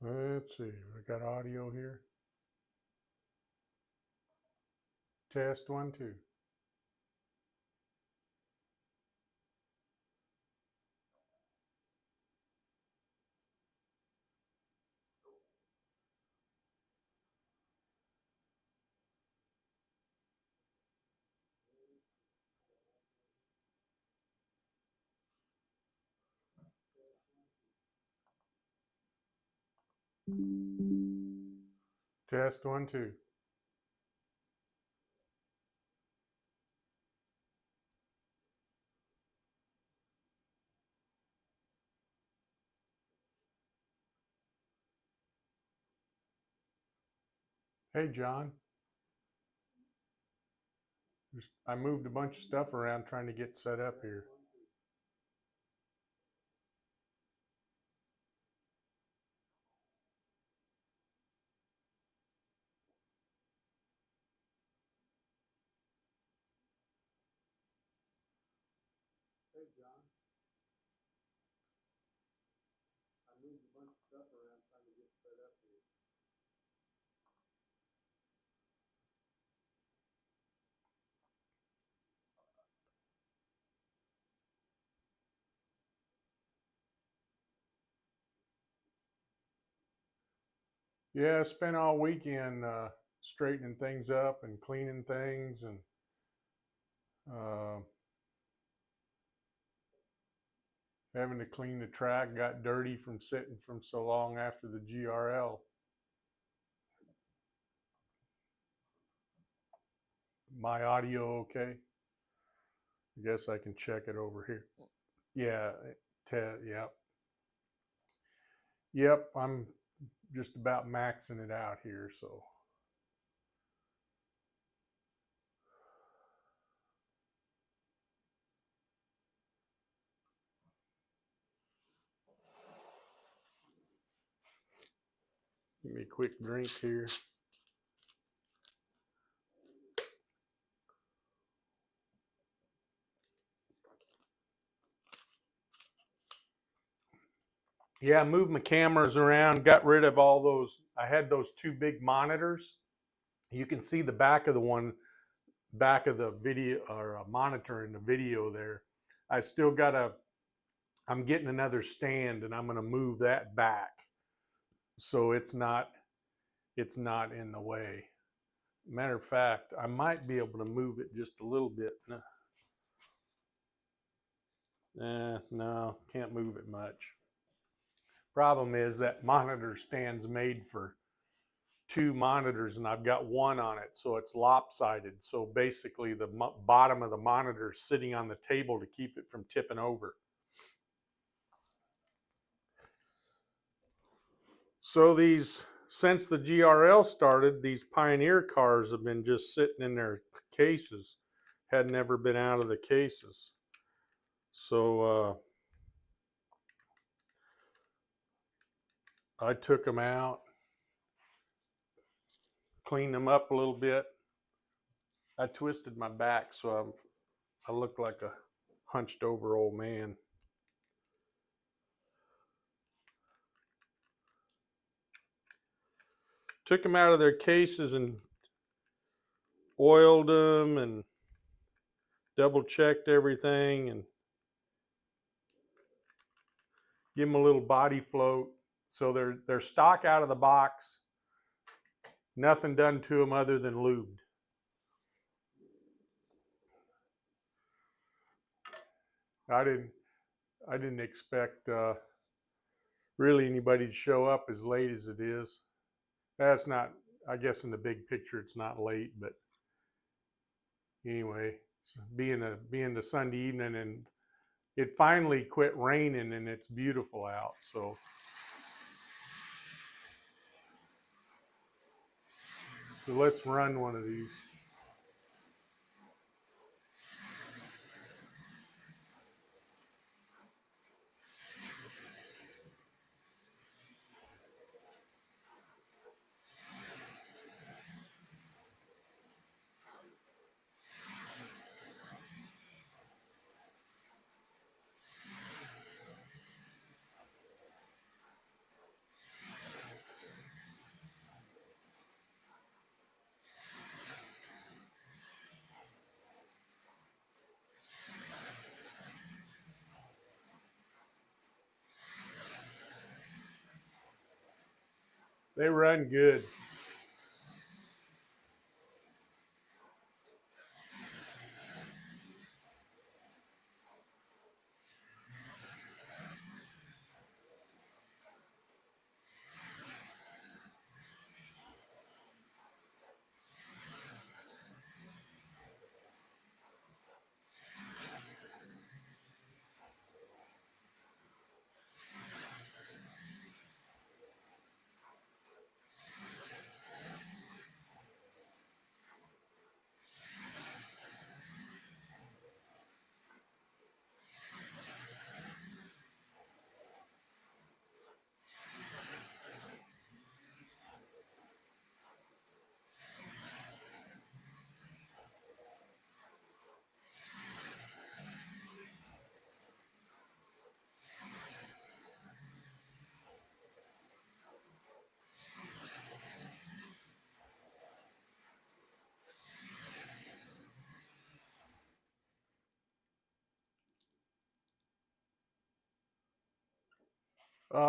Let's see, I got audio here. Test 1, 2. Test 1, 2. Hey, John. I moved a bunch of stuff around trying to get set up here. Hey, John. I moved a bunch of stuff around trying to get set up here. Yeah, I spent all weekend straightening things up and cleaning things and uh, having to clean the track. Got dirty from sitting from so long after the GRL. My audio okay? I guess I can check it over here. Yeah, yep. Yep, I'm just about maxing it out here, so. Give me a quick drink here. Yeah, I moved my cameras around, got rid of all those. I had those two big monitors. You can see the back of the video or a monitor in the video there. I still got I'm getting another stand and I'm going to move that back so it's not in the way. Matter of fact, I might be able to move it just a little bit. No, can't move it much. Problem is that monitor stand's made for two monitors and I've got one on it, so it's lopsided. So basically the bottom of the monitor is sitting on the table to keep it from tipping over. So since the GRL started, these Pioneer cars have been just sitting in their cases, had never been out of the cases. So I took them out, cleaned them up a little bit. I twisted my back, so I look like a hunched over old man. Took them out of their cases and oiled them and double checked everything and give them a little body float. So they're stock out of the box. Nothing done to them other than lubed. I didn't expect really anybody to show up as late as it is. That's not, I guess in the big picture it's not late, but anyway, being the Sunday evening and it finally quit raining and it's beautiful out. So let's run one of these. They run good.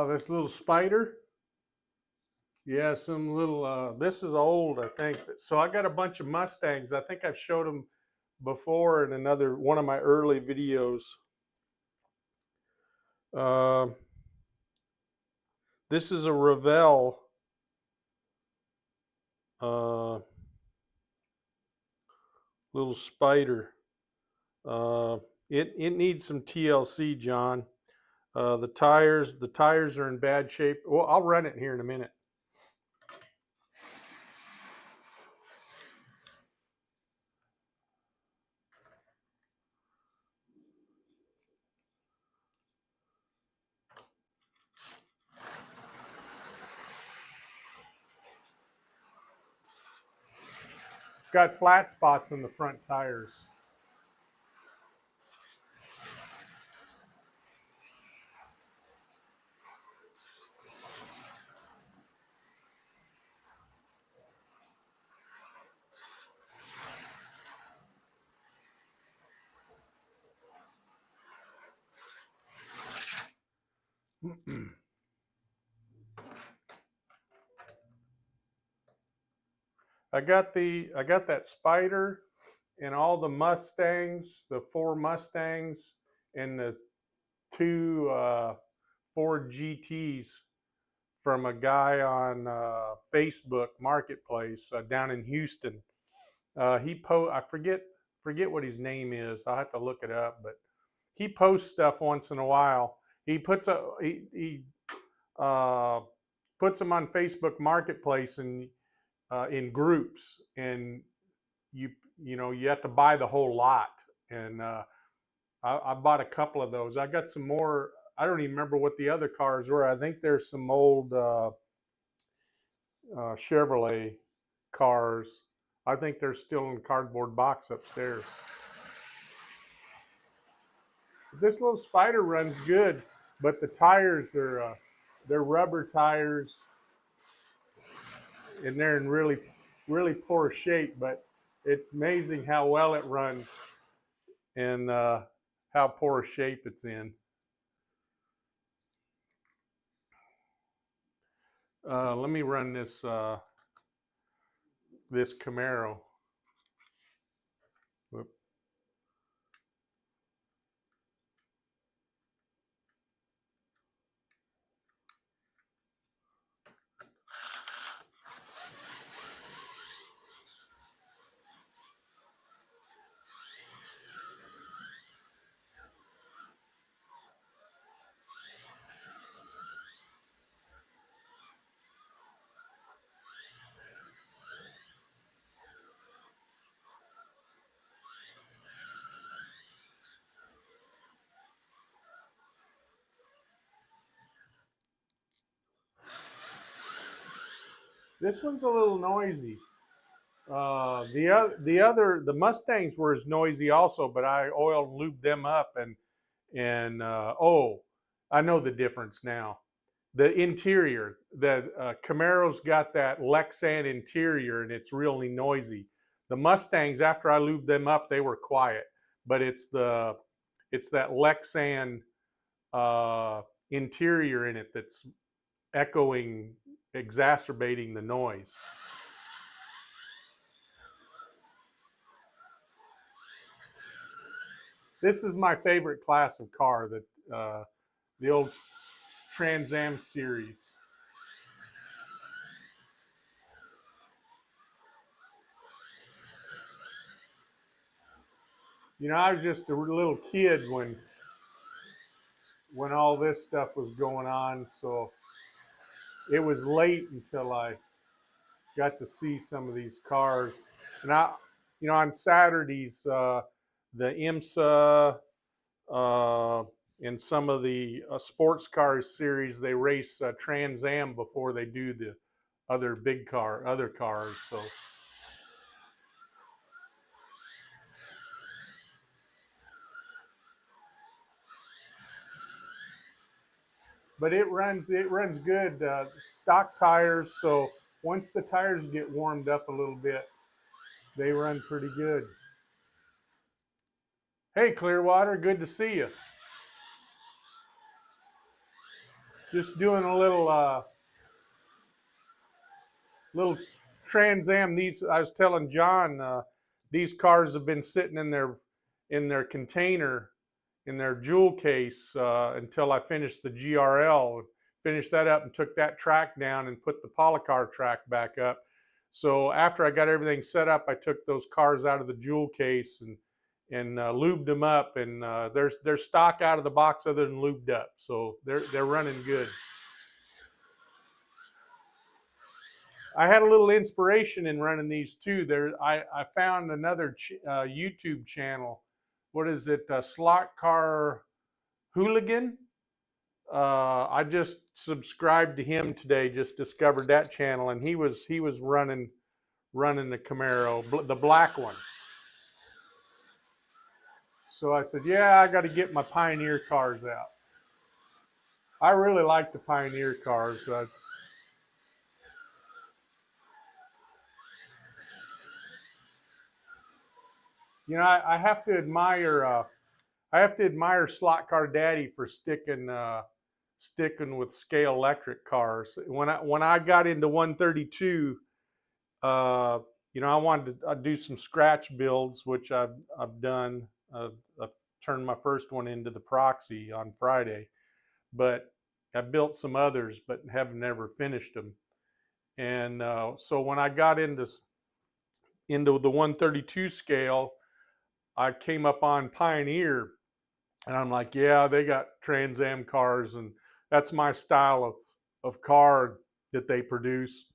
This little spider. Yeah, some little, this is old, I think. So I got a bunch of Mustangs. I think I've showed them before in another one of my early videos. Uh, this is a Revell. Little spider. It needs some TLC, John. The tires are in bad shape. Well, I'll run it here in a minute. It's got flat spots in the front tires. I got that Spider and all the Mustangs, the 4 Mustangs and the 2 Ford GTs from a guy on Facebook Marketplace down in Houston. I forget what his name is. I'll have to look it up, but he posts stuff once in a while. He puts puts them on Facebook Marketplace and in groups, and you have to buy the whole lot. And I bought a couple of those. I got some more. I don't even remember what the other cars were. I think there's some old Chevrolet cars. I think they're still in the cardboard box upstairs. This little Spider runs good, but the tires are they're rubber tires, and they're in really poor shape. But it's amazing how well it runs and how poor shape it's in. Let me run this this Camaro. Whoop. This one's a little noisy. The Mustangs were as noisy also, but I oil and lubed them up, and oh, I know the difference now. The interior, the Camaro's got that Lexan interior, and it's really noisy. The Mustangs, after I lubed them up, they were quiet, but it's that Lexan interior in it that's echoing exacerbating the noise. This is my favorite class of car, the old Trans Am series. You know, I was just a little kid when all this stuff was going on, so it was late until I got to see some of these cars. And you know, on Saturdays, the IMSA and some of the sports cars series, they race Trans Am before they do the other cars. So. But it runs good. Stock tires, so once the tires get warmed up a little bit, they run pretty good. Hey, Clearwater, good to see you. Just doing a little Trans Am. These, I was telling John, these cars have been sitting in their container, in their jewel case, until I finished the GRL. Finished that up and took that track down and put the polycar track back up. So after I got everything set up, I took those cars out of the jewel case and lubed them up, and they're stock out of the box other than lubed up, so they're running good. I had a little inspiration in running these too. I found another YouTube channel. What is it? Car Hooligan. I just subscribed to him today. Just discovered that channel, and he was running the Camaro, the black one. So I said, yeah, I got to get my Pioneer cars out. I really like the Pioneer cars. You know, I have to admire Slot Car Daddy for sticking with scale electric cars. When I got into 132, you know, I wanted to do some scratch builds, which I've done. I've turned my first one into the Proxy on Friday, but I built some others, but have never finished them. And so when I got into the 132 scale, I came up on Pioneer, and I'm like, yeah, they got Trans Am cars, and that's my style of car that they produce.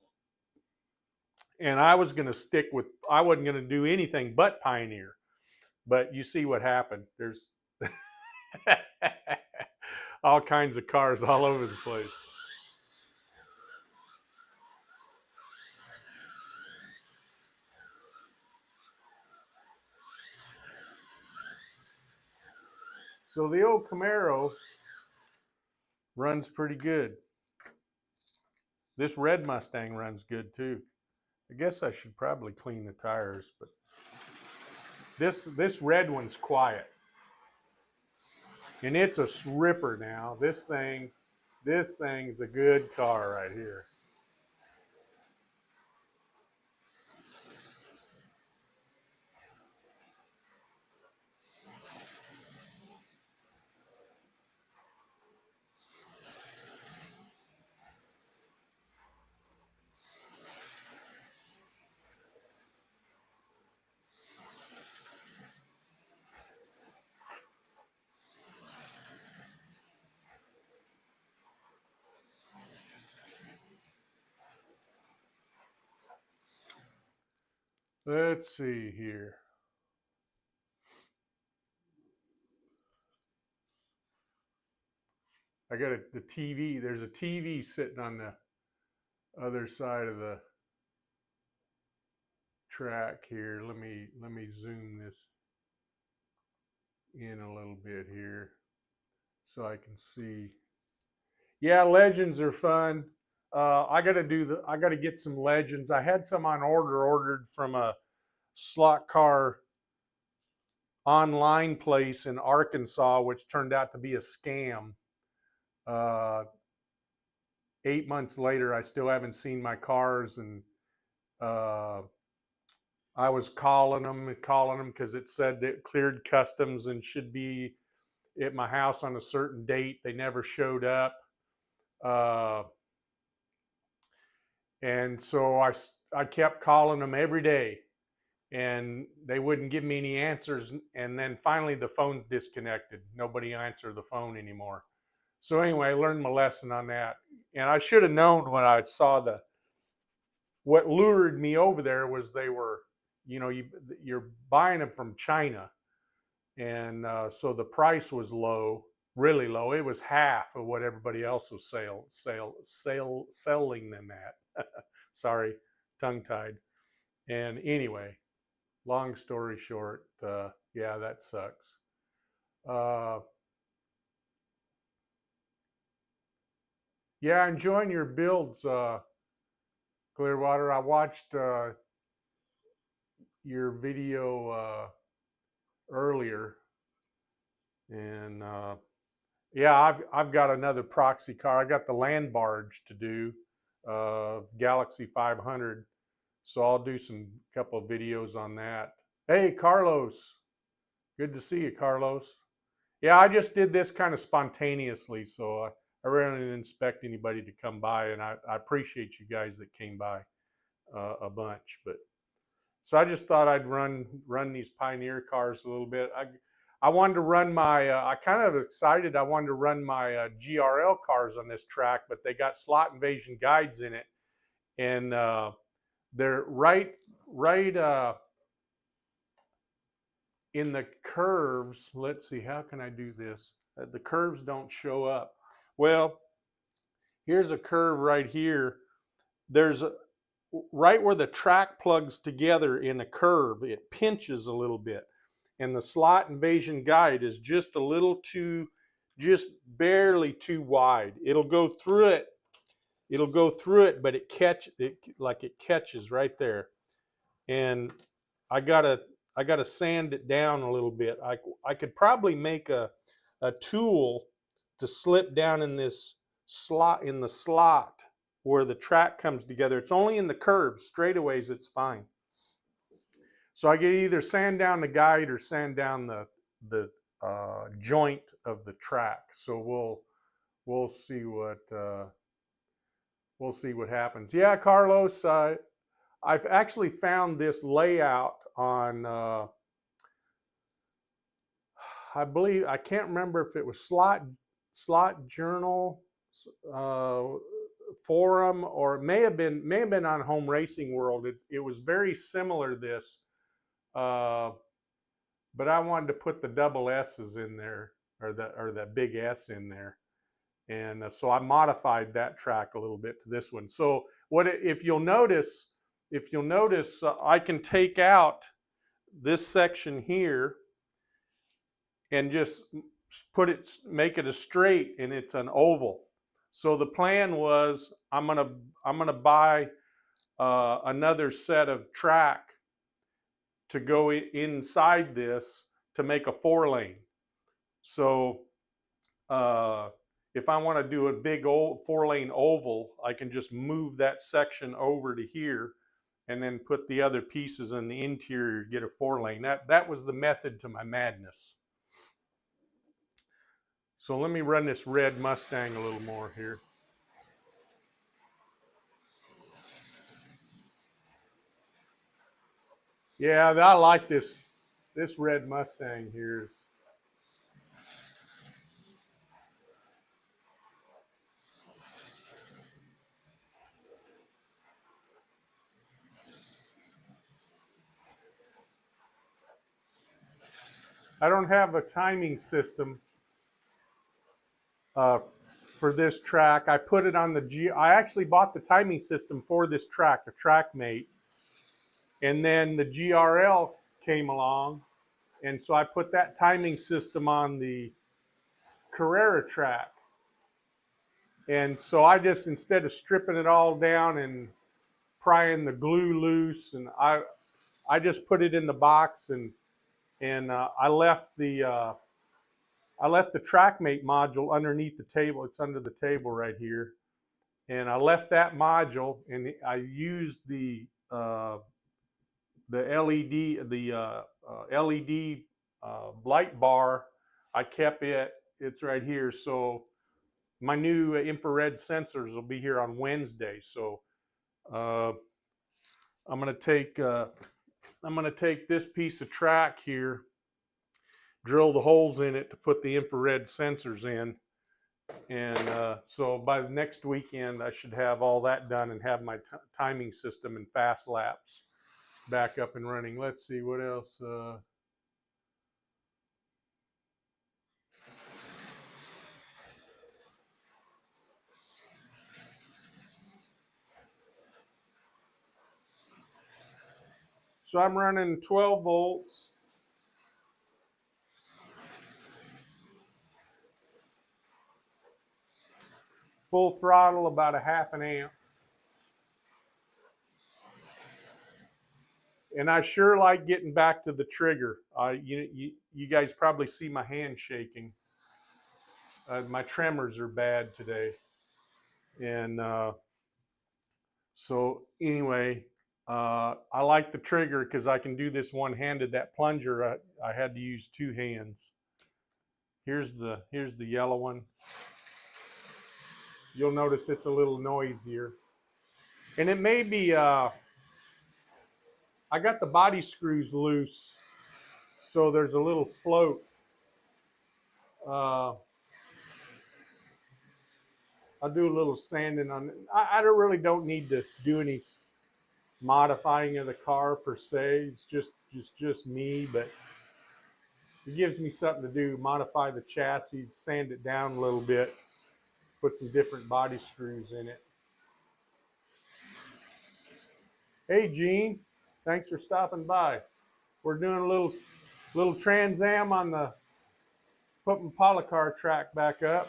And I wasn't going to do anything but Pioneer. But you see what happened. There's all kinds of cars all over the place. So the old Camaro runs pretty good. This red Mustang runs good too. I guess I should probably clean the tires, but this red one's quiet. And it's a ripper now. This thing's a good car right here. Let's see here. I got the TV. There's a TV sitting on the other side of the track here. Let me zoom this in a little bit here so I can see. Yeah, legends are fun. I gotta get some legends. I had some on ordered from a slot car online place in Arkansas, which turned out to be a scam. 8 months later, I still haven't seen my cars, and uh, I was calling them because it said that it cleared customs and should be at my house on a certain date. They never showed up. Uh, and so I kept calling them every day, and they wouldn't give me any answers. And then finally the phone disconnected. Nobody answered the phone anymore. So anyway, I learned my lesson on that. And I should have known when I saw what lured me over there was they were, you're buying them from China. And so the price was low, really low. It was half of what everybody else was selling them at. Sorry, tongue tied. And anyway, long story short, yeah, that sucks. Yeah, enjoying your builds, Clearwater. I watched your video earlier, and yeah, I've got another proxy car. I got the land barge to do, Galaxy 500. So I'll do some couple of videos on that. Hey, Carlos. Good to see you, Carlos. Yeah, I just did this kind of spontaneously, so I really didn't expect anybody to come by, and I appreciate you guys that came by a bunch. But so I just thought I'd run these Pioneer cars a little bit. I wanted to run my. I kind of excited. I wanted to run my GRL cars on this track, but they got slot invasion guides in it, and they're right in the curves. Let's see, how can I do this? The curves don't show up. Well, here's a curve right here. There's right where the track plugs together in a curve, it pinches a little bit. And the slot invasion guide is just a little too, just barely too wide. It'll go through it. It'll go through it, but it catches right there. And I gotta sand it down a little bit. I could probably make a tool to slip down in this slot, in the slot where the track comes together. It's only in the curves. Straightaways, it's fine. So I could either sand down the guide or sand down the joint of the track. So we'll see what happens. Yeah, Carlos, I've actually found this layout on, I believe, I can't remember if it was Slot Journal forum, or it may have been on Home Racing World. It was very similar to this, but I wanted to put the double S's in there, or that big S in there, and so I modified that track a little bit to this one. So if you'll notice, I can take out this section here and just make it a straight, and it's an oval. So the plan was I'm gonna buy another set of track to go inside this to make a 4-lane. So if I want to do a big old 4-lane oval, I can just move that section over to here and then put the other pieces in the interior to get a 4-lane. That was the method to my madness. So let me run this red Mustang a little more here. Yeah, I like this red Mustang here. I don't have a timing system for this track. I put it on I actually bought the timing system for this track, the TrackMate. And then the GRL came along, and so I put that timing system on the Carrera track. And so I just, instead of stripping it all down and prying the glue loose, and I just put it in the box, and I left the TrackMate module underneath the table. It's under the table right here. and I left that module, and I used the LED, LED light bar. I kept it. It's right here. So my new infrared sensors will be here on Wednesday. So I'm gonna take this piece of track here, drill the holes in it to put the infrared sensors in, and so by the next weekend I should have all that done and have my timing system and fast laps back up and running. Let's see what else. So I'm running 12 volts. Full throttle, about a half an amp. And I sure like getting back to the trigger. You guys probably see my hand shaking. My tremors are bad today. And so anyway, I like the trigger because I can do this one-handed. That plunger, I had to use two hands. Here's the yellow one. You'll notice it's a little noisier. And it may be, I got the body screws loose, so there's a little float. I'll do a little sanding on it. I don't need to do any modifying of the car per se. It's just me, but it gives me something to do. Modify the chassis, sand it down a little bit, put some different body screws in it. Hey Gene, thanks for stopping by. We're doing a little Trans Am on the putting polycar track back up.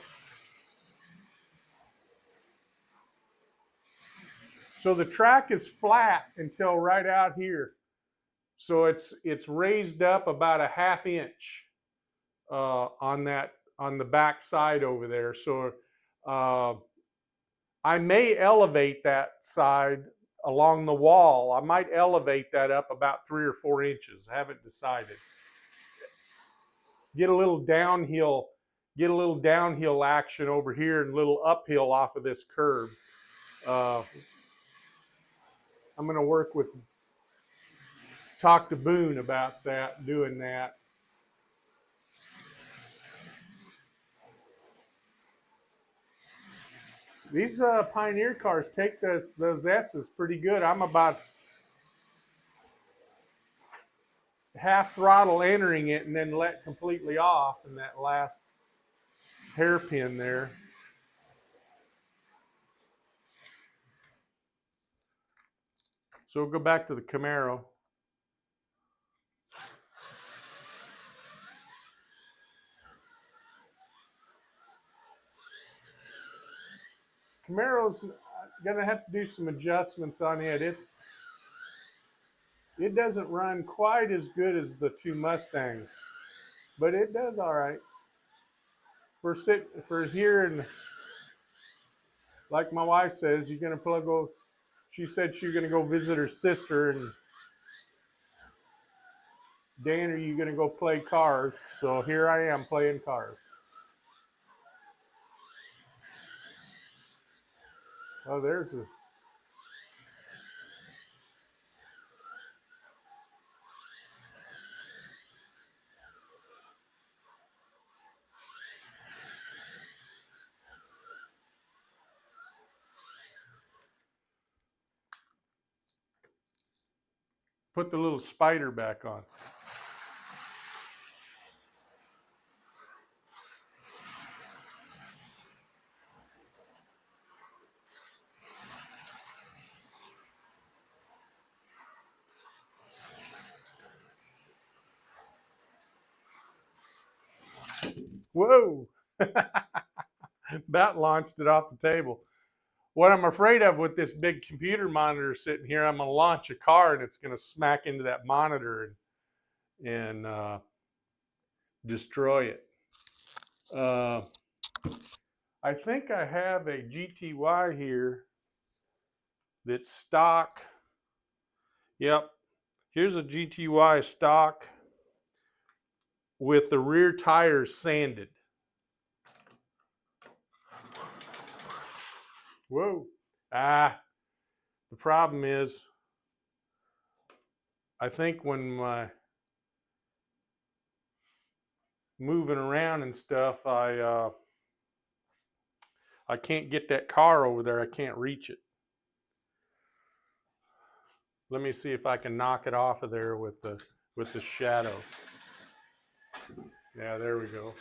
So the track is flat until right out here. So it's raised up about a ½ inch on the back side over there. So I may elevate that side along the wall. I might elevate that up about 3 or 4 inches. I haven't decided. Get a little downhill action over here and a little uphill off of this curve. I'm going to talk to Boone about that, doing that. These Pioneer cars take those S's pretty good. I'm about half throttle entering it and then let completely off in that last hairpin there. So we'll go back to the Camaro. Camaro's gonna have to do some adjustments on it. It doesn't run quite as good as the two Mustangs, but it does all right. For here, and like my wife says, you're gonna go. She said she's gonna go visit her sister, and Dan, are you gonna go play cars? So here I am playing cars. Oh, there's a. Put the little spider back on. Whoa! That launched it off the table. What I'm afraid of with this big computer monitor sitting here, I'm going to launch a car and it's going to smack into that monitor and destroy it. I think I have a GTY here that's stock. Yep, here's a GTY stock with the rear tires sanded. Whoa. The problem is, I think when my moving around and stuff, I can't get that car over there. I can't reach it. Let me see if I can knock it off of there with the shadow. Yeah, there we go.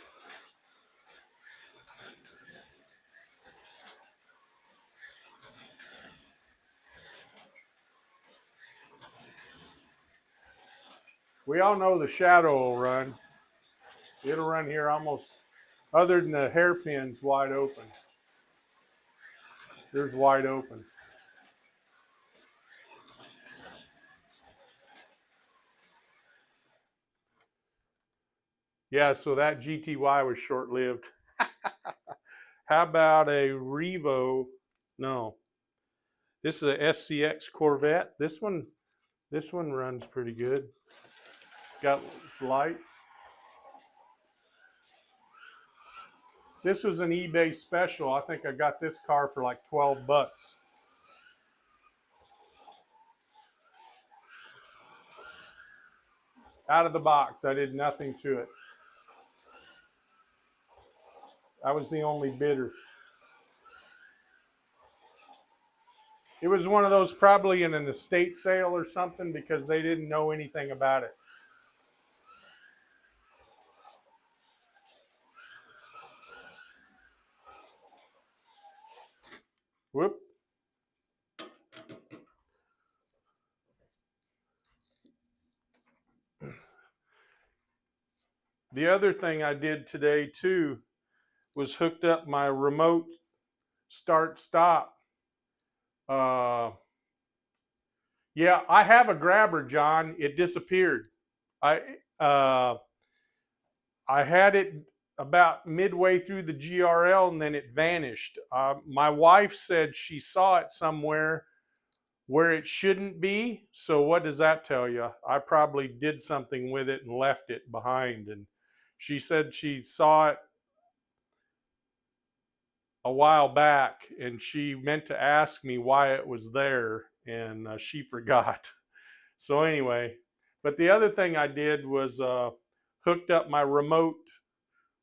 We all know the shadow will run. It'll run here almost, other than the hairpin's wide open. There's wide open. Yeah, so that GTY was short-lived. How about a Revo? No, this is a SCX Corvette. This one runs pretty good. Got light. This was an eBay special. I think I got this car for like 12 bucks. Out of the box. I did nothing to it. I was the only bidder. It was one of those probably in an estate sale or something because they didn't know anything about it. Whoop. The other thing I did today too was hooked up my remote start stop. Yeah, I have a grabber, John. It disappeared. I had it about midway through the GRL and then it vanished. My wife said she saw it somewhere where it shouldn't be. So what does that tell you? I probably did something with it and left it behind. And she said she saw it a while back and she meant to ask me why it was there and she forgot. So anyway, but the other thing I did was hooked up my remote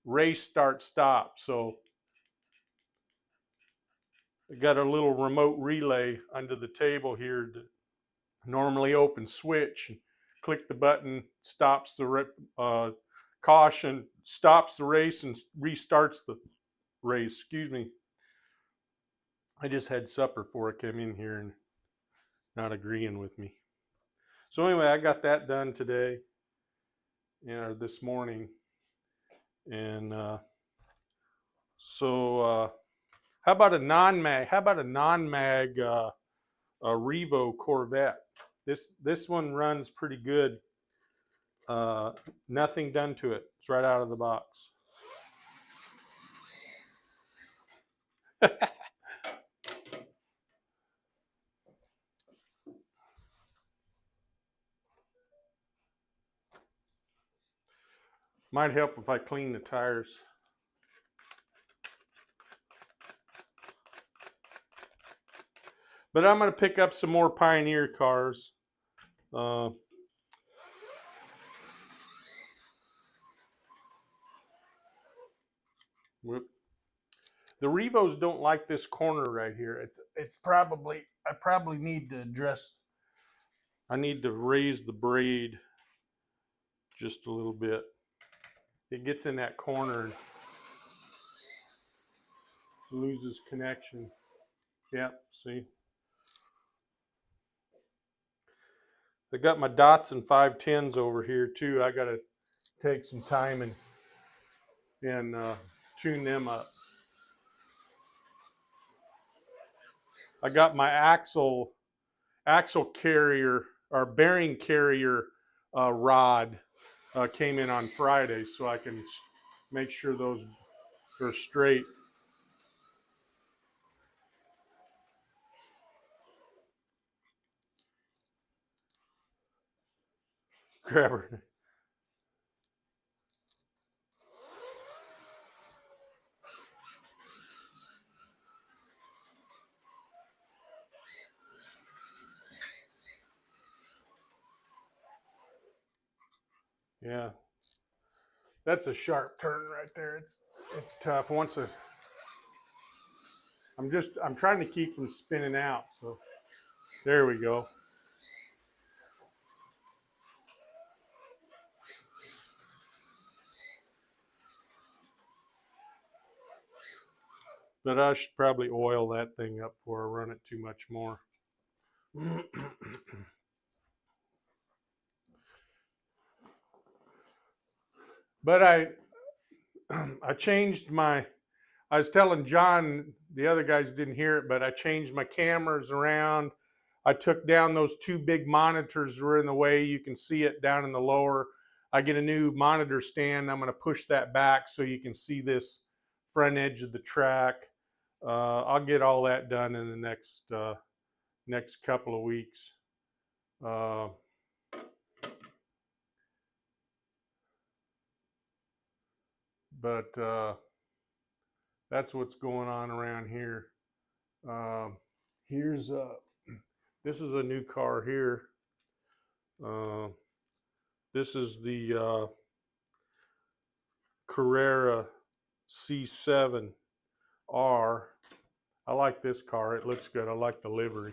race start stop. So I got a little remote relay under the table here to normally open switch. Click the button, stops the caution, stops the race and restarts the race. Excuse me. I just had supper before I came in here and not agreeing with me. So anyway, I got that done today, this morning. And so how about a non-mag? How about a non-mag Revo Corvette? This one runs pretty good. Nothing done to it. It's right out of the box. Might help if I clean the tires. But I'm going to pick up some more Pioneer cars. The Revos don't like this corner right here. It's probably, I probably need to address, I need to raise the braid just a little bit. It gets in that corner and loses connection. Yep, see. I got my Datsun 510s over here too. I got to take some time and tune them up. I got my axle carrier or bearing carrier rod came in on Friday, so I can make sure those are straight. Grab her. Yeah, that's a sharp turn right there. It's tough. I'm trying to keep from spinning out. So there we go. But I should probably oil that thing up before I run it too much more. But I changed my, I was telling John, the other guys didn't hear it, but I changed my cameras around. I took down those two big monitors that were in the way. You can see it down in the lower. I get a new monitor stand. I'm going to push that back so you can see this front edge of the track. I'll get all that done in the next couple of weeks. But that's what's going on around here. Here's this is a new car here. This is the Carrera C7R. I like this car. It looks good. I like the livery.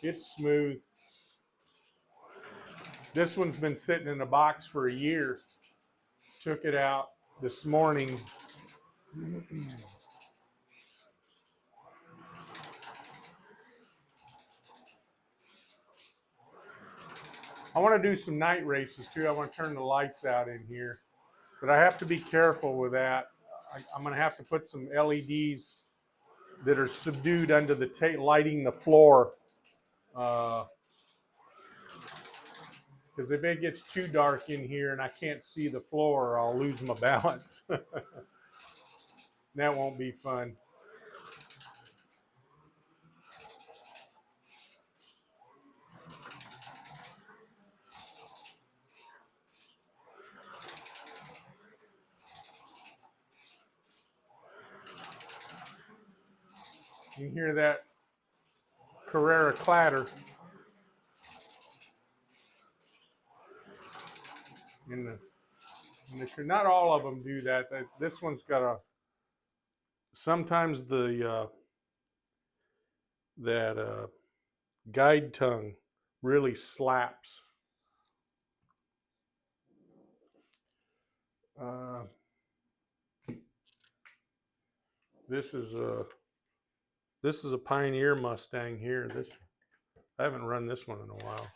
It's smooth. This one's been sitting in a box for a year. Took it out this morning. I want to do some night races too. I want to turn the lights out in here, but I have to be careful with that. I'm going to have to put some LEDs that are subdued under the lighting the floor. Because if it gets too dark in here and I can't see the floor, I'll lose my balance. That won't be fun. You can hear that Carrera clatter. Not all of them do that. This one's got a, sometimes the guide tongue really slaps. This is a Pioneer Mustang here. I haven't run this one in a while.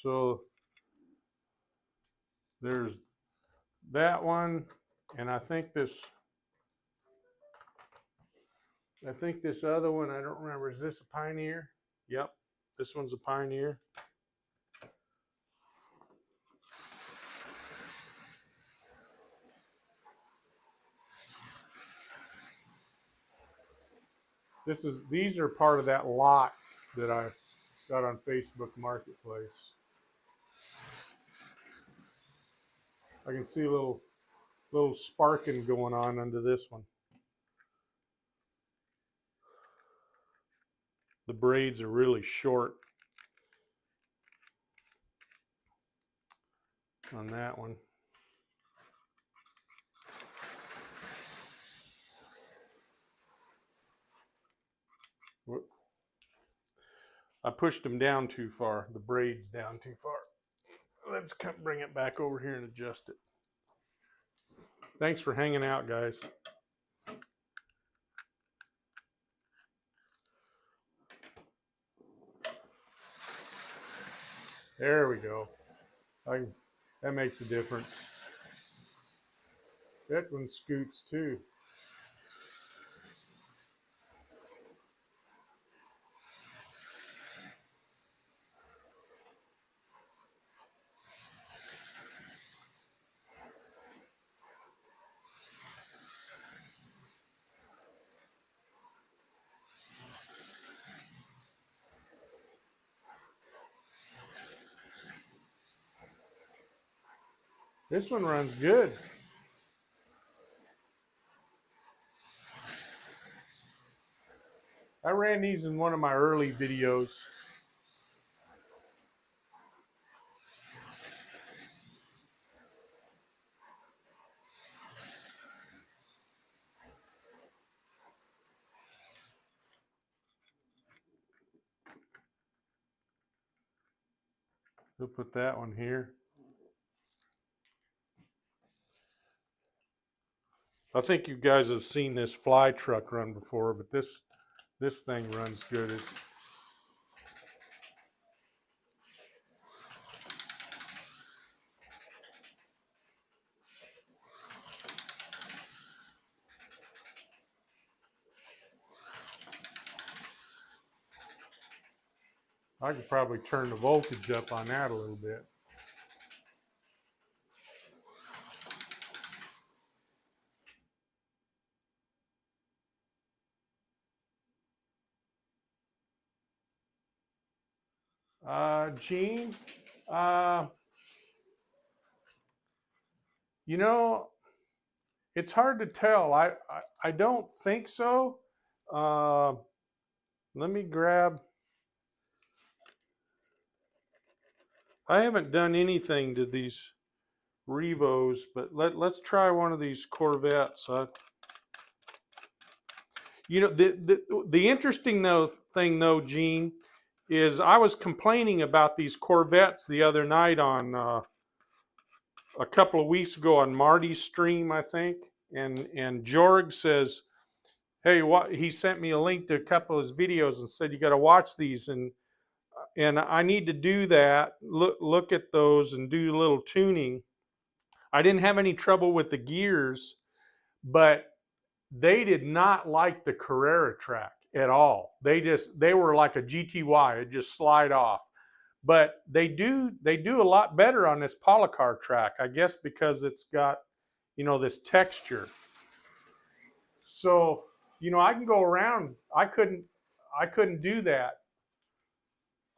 So there's that one, and I think this other one, I don't remember. Is this a Pioneer? Yep, this one's a Pioneer. These are part of that lot that I got on Facebook Marketplace. I can see a little sparking going on under this one. The braids are really short on that one. I pushed them down too far, the braids down too far. Let's bring it back over here and adjust it. Thanks for hanging out, guys. There we go. That makes a difference. That one scoots too. This one runs good. I ran these in one of my early videos. We'll put that one here. I think you guys have seen this fly truck run before, but this thing runs good. I could probably turn the voltage up on that a little bit. Gene, you know, it's hard to tell. I don't think so. Let me grab. I haven't done anything to these Revos, but let's try one of these Corvettes. You know, the interesting thing though, Gene, is I was complaining about these Corvettes the other night on a couple of weeks ago on Marty's stream, I think, and Jorg says, hey, he sent me a link to a couple of his videos and said you got to watch these, and I need to do that. Look at those and do a little tuning. I didn't have any trouble with the gears, but they did not like the Carrera track at all. They were like a GTY, it just slide off. But they do a lot better on this polycar track, I guess, because it's got, you know, this texture. So, you know, I can go around. I couldn't do that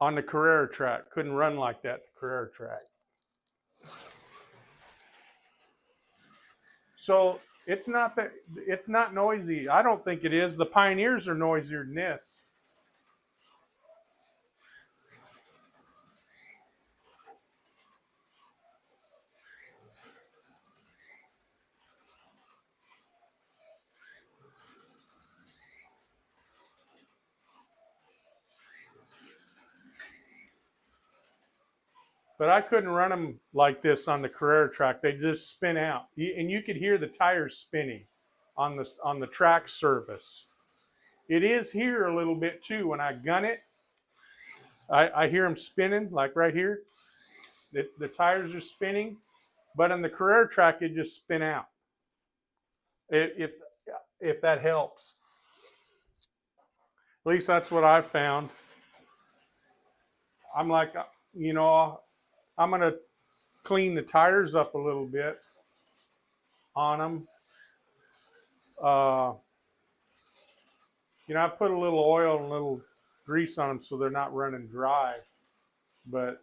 on the Carrera track. Couldn't run like that Carrera track. So it's not noisy. I don't think it is. The Pioneers are noisier than this. But I couldn't run them like this on the Carrera track. They just spin out, and you could hear the tires spinning on the track surface. It is here a little bit too. When I gun it, I hear them spinning, like right here. The tires are spinning, but on the Carrera track, it just spin out. If that helps. At least that's what I've found. I'm like, you know, I'm going to clean the tires up a little bit on them. You know, I put a little oil and a little grease on them so they're not running dry. But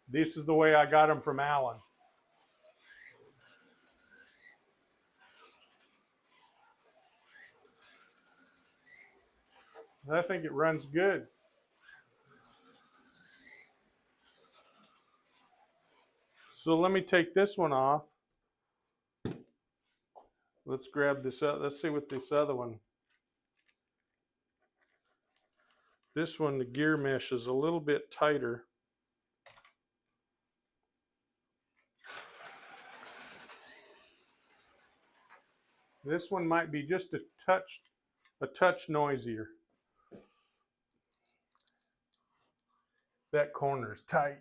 this is the way I got them from Alan. I think it runs good. So let me take this one off. Let's grab this up. Let's see what this other one. This one, the gear mesh is a little bit tighter. This one might be just a touch noisier. That corner's tight.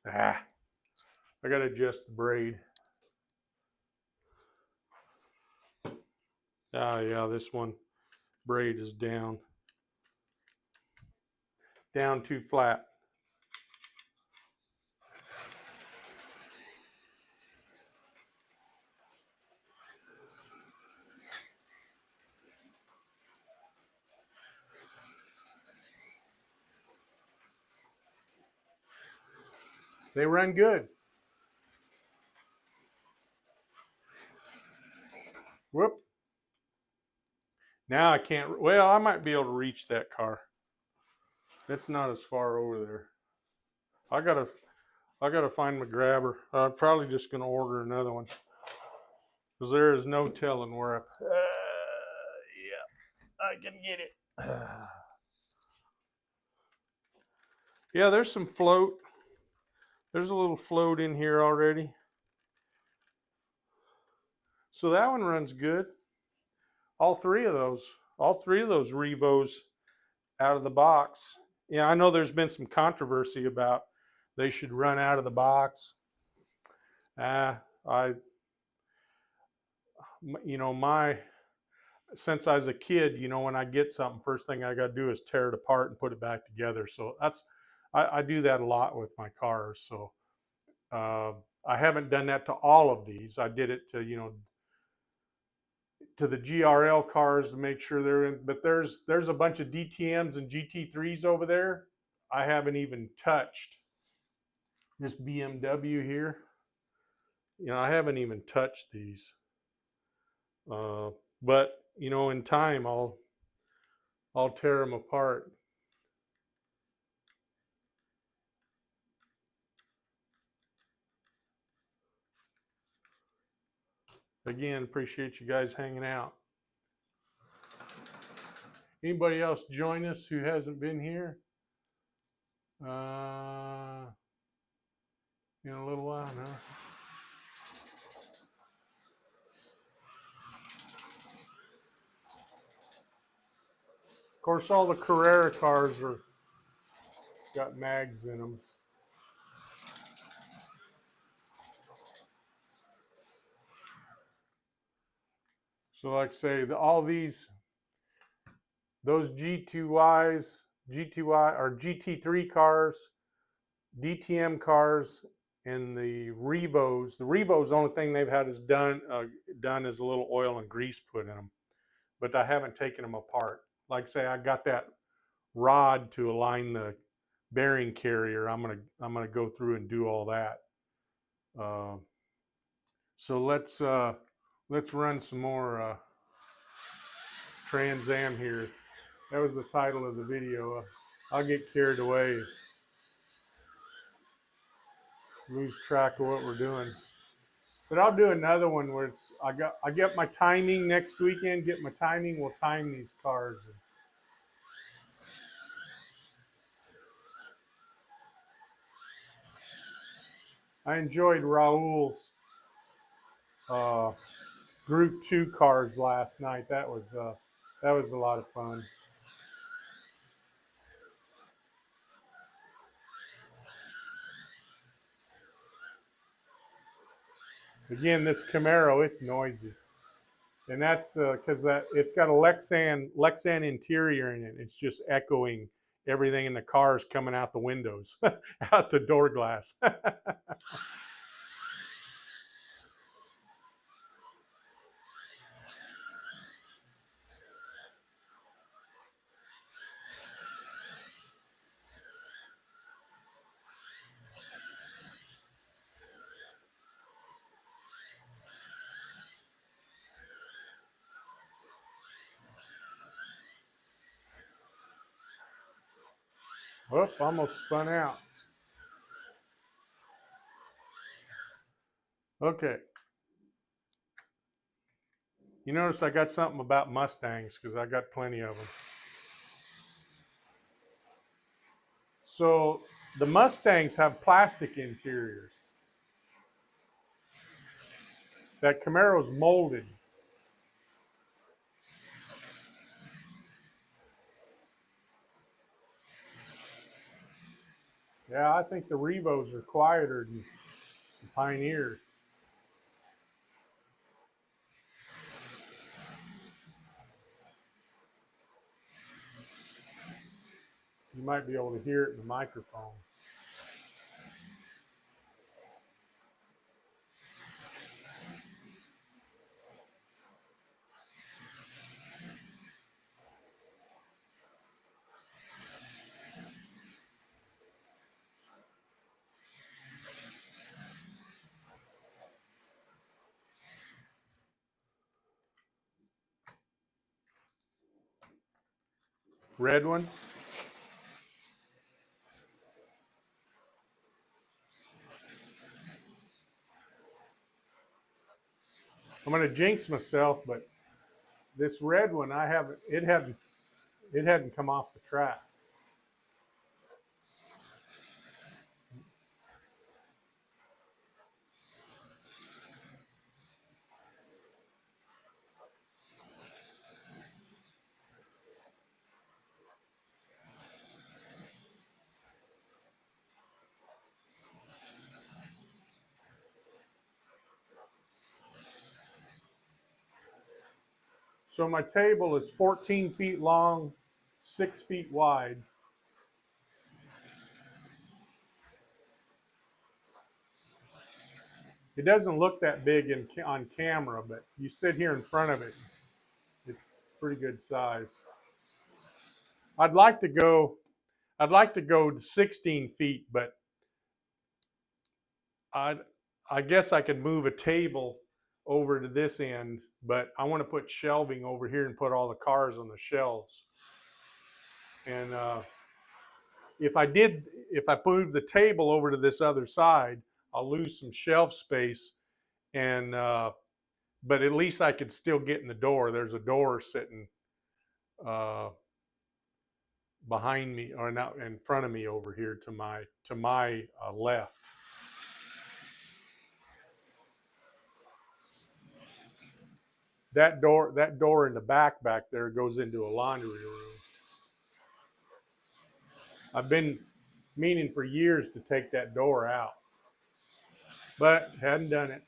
I gotta adjust the braid. Yeah, this one braid is down too flat. They run good. Whoop. Now I can't, well, I might be able to reach that car. It's not as far over there. I gotta find my grabber. I'm probably just gonna order another one. Because there is no telling where yeah, I can get it. Yeah, there's some float. There's a little float in here already. So that one runs good. All three of those Revos out of the box. Yeah, I know there's been some controversy about they should run out of the box. Since I was a kid, when I get something, first thing I got to do is tear it apart and put it back together. So I do that a lot with my cars. So I haven't done that to all of these. I did it to the GRL cars to make sure they're in, but there's a bunch of DTMs and GT3s over there. I haven't even touched this BMW here. I haven't even touched these. But in time I'll tear them apart. Again, appreciate you guys hanging out. Anybody else join us who hasn't been here? In a little while, no? Of course, all the Carrera cars got mags in them. So like I say, all these, those G2Y or GT3 cars, DTM cars, and the Revos. The Revos, the only thing they've had is done is a little oil and grease put in them, but I haven't taken them apart. Like I say, I got that rod to align the bearing carrier. I'm gonna go through and do all that. So let's run some more Trans Am here. That was the title of the video. I'll get carried away, lose track of what we're doing. But I'll do another one where I get my timing next weekend. Get my timing. We'll time these cars. I enjoyed Raul's Group 2 cars last night. That was a lot of fun. Again, this Camaro, it's noisy. And that's because it's got a Lexan interior in it. It's just echoing everything in the cars coming out the windows, out the door glass. Whoop, almost spun out. Okay. You notice I got something about Mustangs because I got plenty of them. So the Mustangs have plastic interiors. That Camaro's molded. Yeah, I think the Revos are quieter than the Pioneers. You might be able to hear it in the microphone. Red one. I'm gonna jinx myself, but this red one, it hadn't come off the track. So my table is 14 feet long, 6 feet wide. It doesn't look that big on camera, but you sit here in front of it, it's pretty good size. I'd like to go to 16 feet, but I I guess I could move a table over to this end, but I want to put shelving over here and put all the cars on the shelves. And if I move the table over to this other side, I'll lose some shelf space. And but at least I could still get in the door. There's a door sitting uh, behind me, or not in front of me over here to my left. That door in the back there goes into a laundry room. I've been meaning for years to take that door out, but hadn't done it.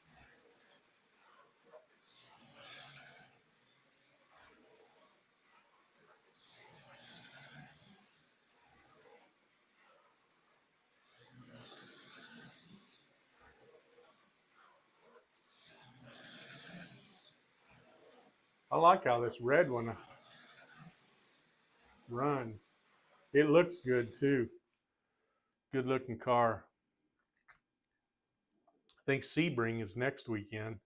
I like how this red one runs. It looks good too. Good looking car. I think Sebring is next weekend.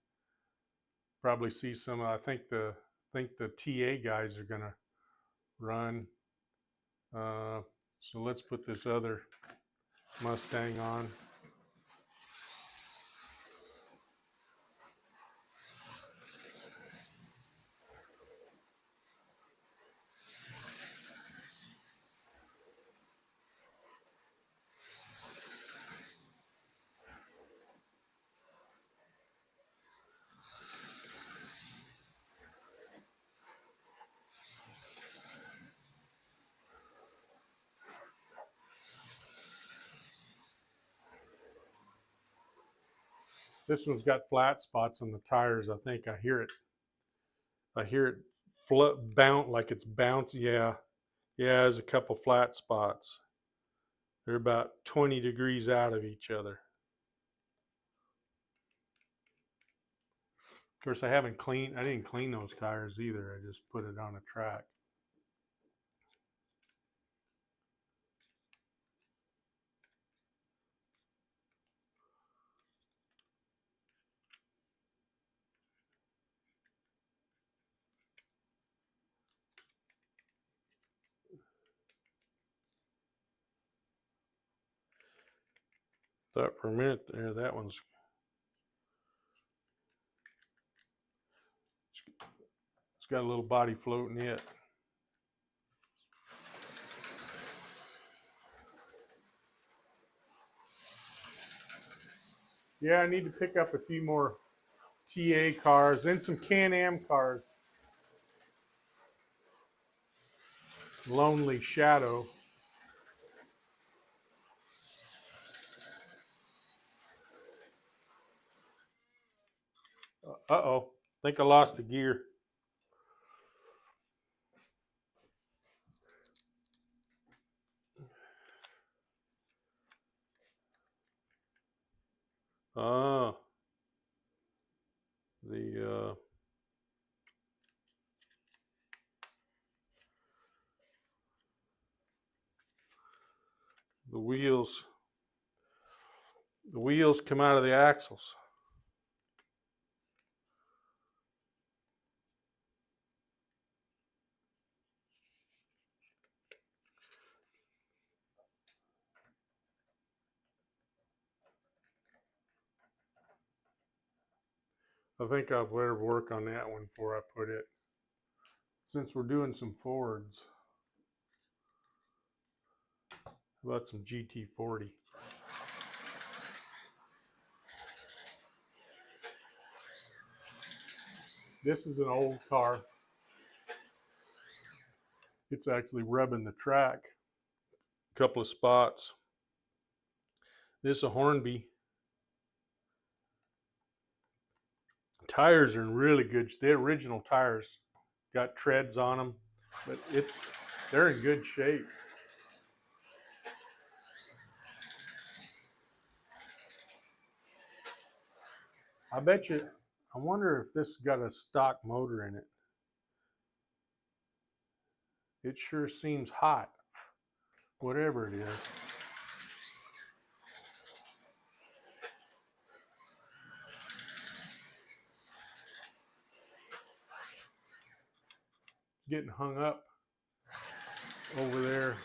Probably see some. I think the TA guys are gonna run. So let's put this other Mustang on. This one's got flat spots on the tires. I think I hear it. I hear it bounce like it's bouncing. Yeah, yeah. There's a couple flat spots. They're about 20 degrees out of each other. Of course, I didn't clean those tires either. I just put it on a track. Thought for a minute there, it's got a little body float in it. Yeah, I need to pick up a few more TA cars and some Can-Am cars. Lonely Shadow. Uh-oh. I think I lost a gear. Ah. The the wheels come out of the axles. I think I'll better work on that one before I put it, since we're doing some Fords. How about some GT40? This is an old car. It's actually rubbing the track a couple of spots. This is a Hornby. Tires are in really good. The original tires got treads on them, but they're in good shape. I bet you. I wonder if this got a stock motor in it. It sure seems hot, whatever it is. Getting hung up over there.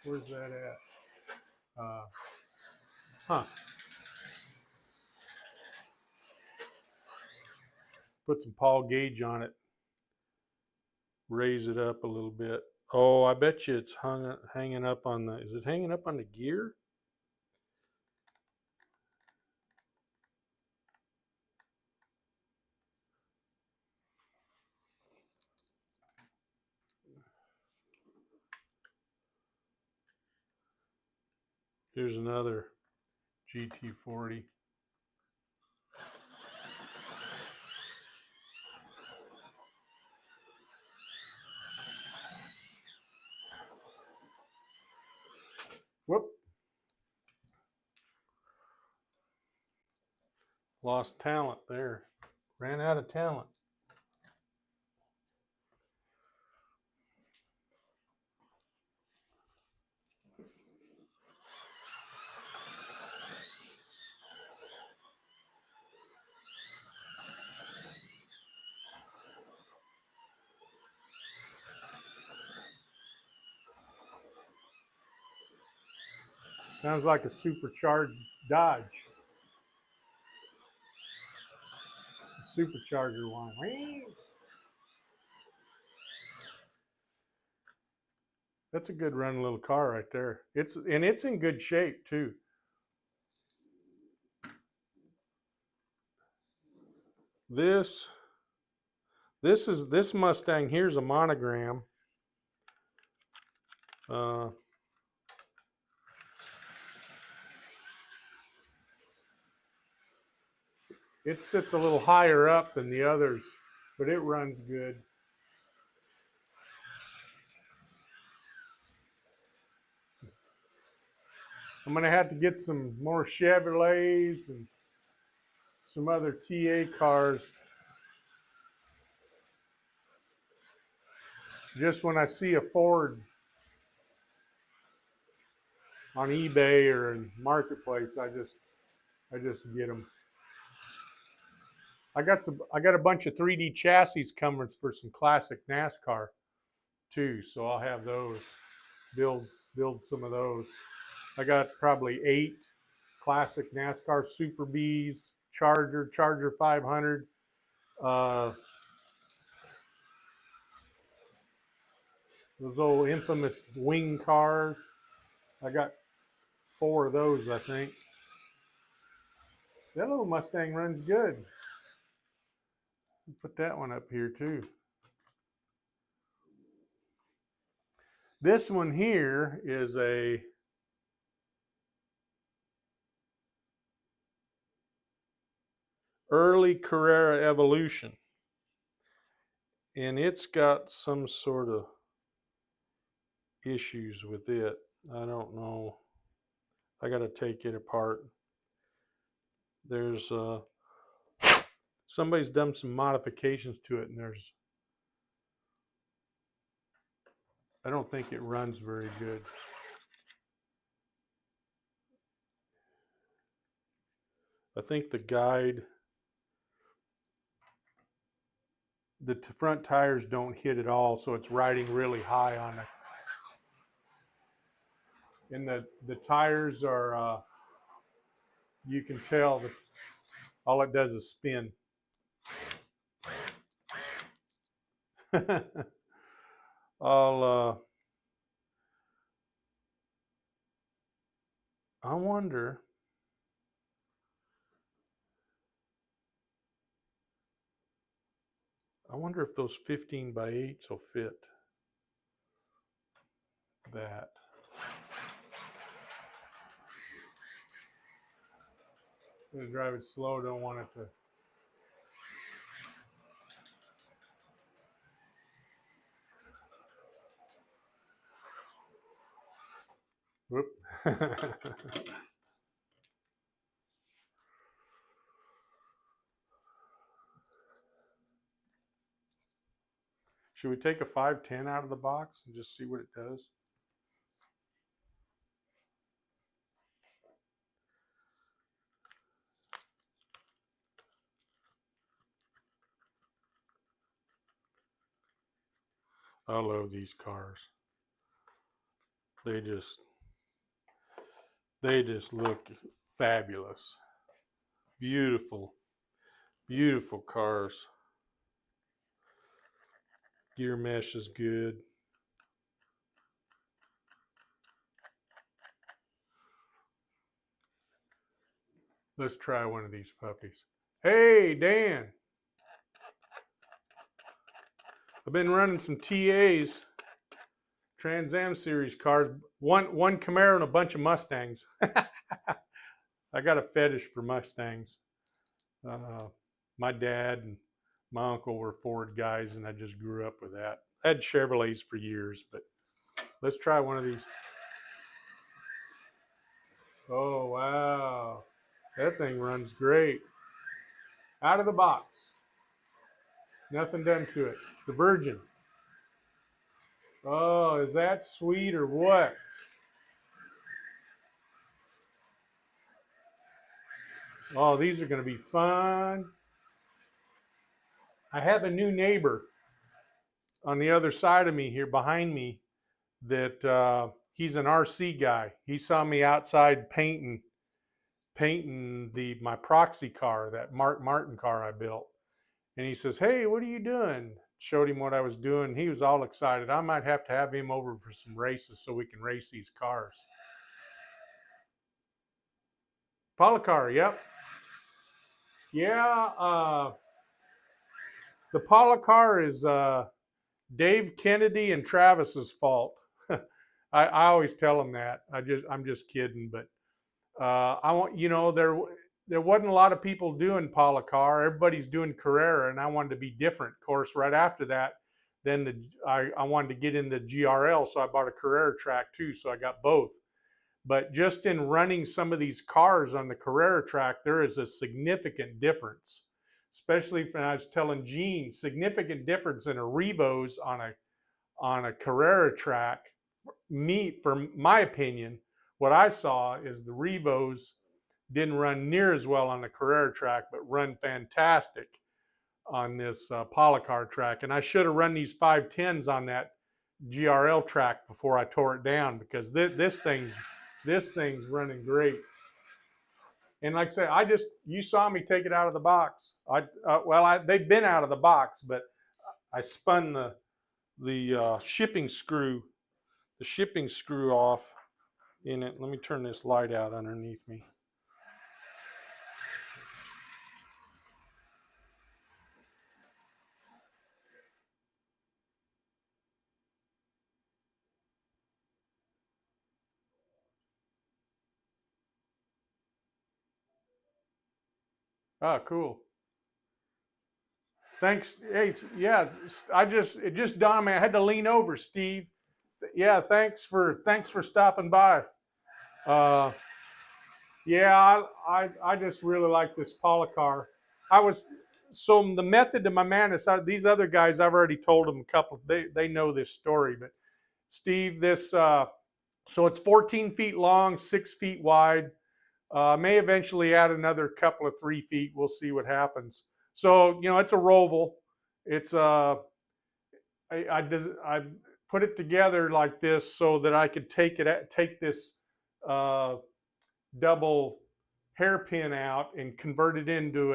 Where's that at? Huh. Put some Paul gauge on it. Raise it up a little bit. Oh, I bet you it's hanging up on the. Is it hanging up on the gear? Here's another GT40. Whoop. Lost talent there. Ran out of talent. Sounds like a supercharged Dodge. A supercharger one. That's a good running little car right there. It's in good shape too. This Mustang here's a monogram. It sits a little higher up than the others, but it runs good. I'm gonna have to get some more Chevrolets and some other TA cars. Just when I see a Ford on eBay or in Marketplace, I just get them. I got a bunch of 3D chassis coming for some classic NASCAR too, so I'll have those. Build some of those. I got probably 8 classic NASCAR Super Bs, Charger 500. Those old infamous wing cars. I got 4 of those, I think. That little Mustang runs good. Put that one up here too. This one here is a early Carrera Evolution, and it's got some sort of issues with it. I don't know. I got to take it apart. There's somebody's done some modifications to it, and I don't think it runs very good. I think the guide, the front tires don't hit at all, so it's riding really high on it. And the tires are, you can tell that all it does is spin. I'll, I wonder if those 15 by 8s will fit that. I'm gonna drive it slow, don't want it to. Whoop. Should we take a 510 out of the box and just see what it does? I love these cars. They just look fabulous. Beautiful, beautiful cars. Gear mesh is good. Let's try one of these puppies. Hey, Dan. I've been running some TAs, Trans Am Series cars. One Camaro and a bunch of Mustangs. I got a fetish for Mustangs. My dad and my uncle were Ford guys, and I just grew up with that. I had Chevrolets for years, but let's try one of these. Oh, wow. That thing runs great. Out of the box. Nothing done to it. The Virgin. Oh, is that sweet or what? Oh, these are going to be fun. I have a new neighbor on the other side of me here behind me that he's an RC guy. He saw me outside painting my proxy car, that Martin car I built. And he says, "Hey, what are you doing?" Showed him what I was doing. He was all excited. I might have to have him over for some races so we can race these cars. Polycar, yep. Yeah, the Polycar is Dave Kennedy and Travis's fault. I always tell them that. I'm just kidding, but I want there wasn't a lot of people doing Polycar. Everybody's doing Carrera, and I wanted to be different. Of course, right after that, then I wanted to get in the GRL, so I bought a Carrera track too. So I got both. But just in running some of these cars on the Carrera track, there is a significant difference. Especially when I was telling Gene, significant difference in a Revos on a Carrera track. For my opinion, what I saw is the Revos didn't run near as well on the Carrera track, but run fantastic on this Polycar track. And I should have run these 510s on that GRL track before I tore it down, because this thing's running great. And like I say, you saw me take it out of the box. They've been out of the box, but I spun the shipping screw off in it. Let me turn this light out underneath me. Oh, cool. Thanks. Hey, yeah, it just dawned on me. I had to lean over, Steve. Yeah, thanks for stopping by. Yeah, I just really like this Polycar. So the method to my madness. These other guys, I've already told them a couple. They know this story, but Steve, so it's 14 feet long, 6 feet wide. May eventually add another couple of 3 feet. We'll see what happens. So it's a Roval. It's I put it together like this so that I could take this double hairpin out and convert it into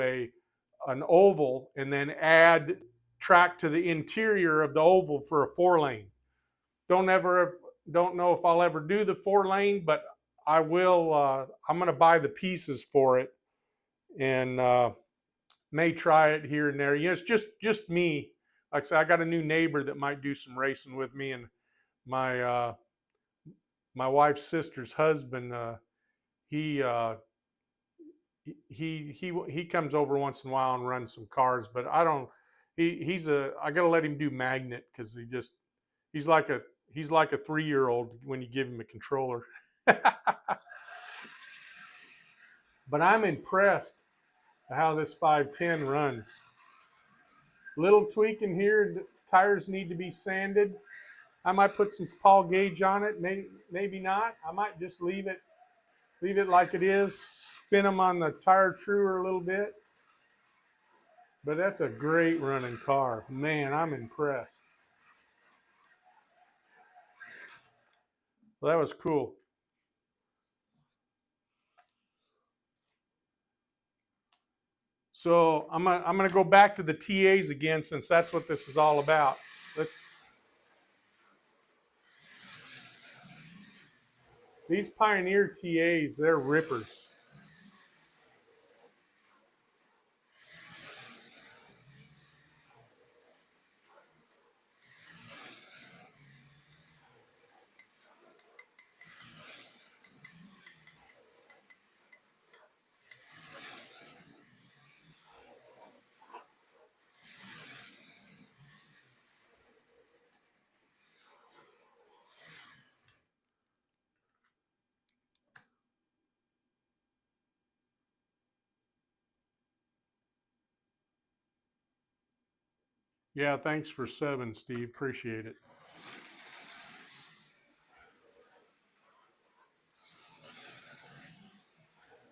an oval, and then add track to the interior of the oval for a 4-lane. Don't know if I'll ever do the 4-lane, but I will. I'm going to buy the pieces for it, and may try it here and there. You know, it's just me. Like I said, I got a new neighbor that might do some racing with me, and my my wife's sister's husband. He he comes over once in a while and runs some cars, but I don't. I gotta let him do magnet because he's like a 3-year-old when you give him a controller. But I'm impressed how this 510 runs. Little tweaking here, the tires need to be sanded. I might put some Paul gauge on it, maybe not. I might just leave it like it is, spin them on the tire truer a little bit. But that's a great running car. Man, I'm impressed. Well, that was cool. So I'm gonna go back to the TAs again, since that's what this is all about. These Pioneer TAs, they're rippers. Yeah, thanks for 7, Steve. Appreciate it.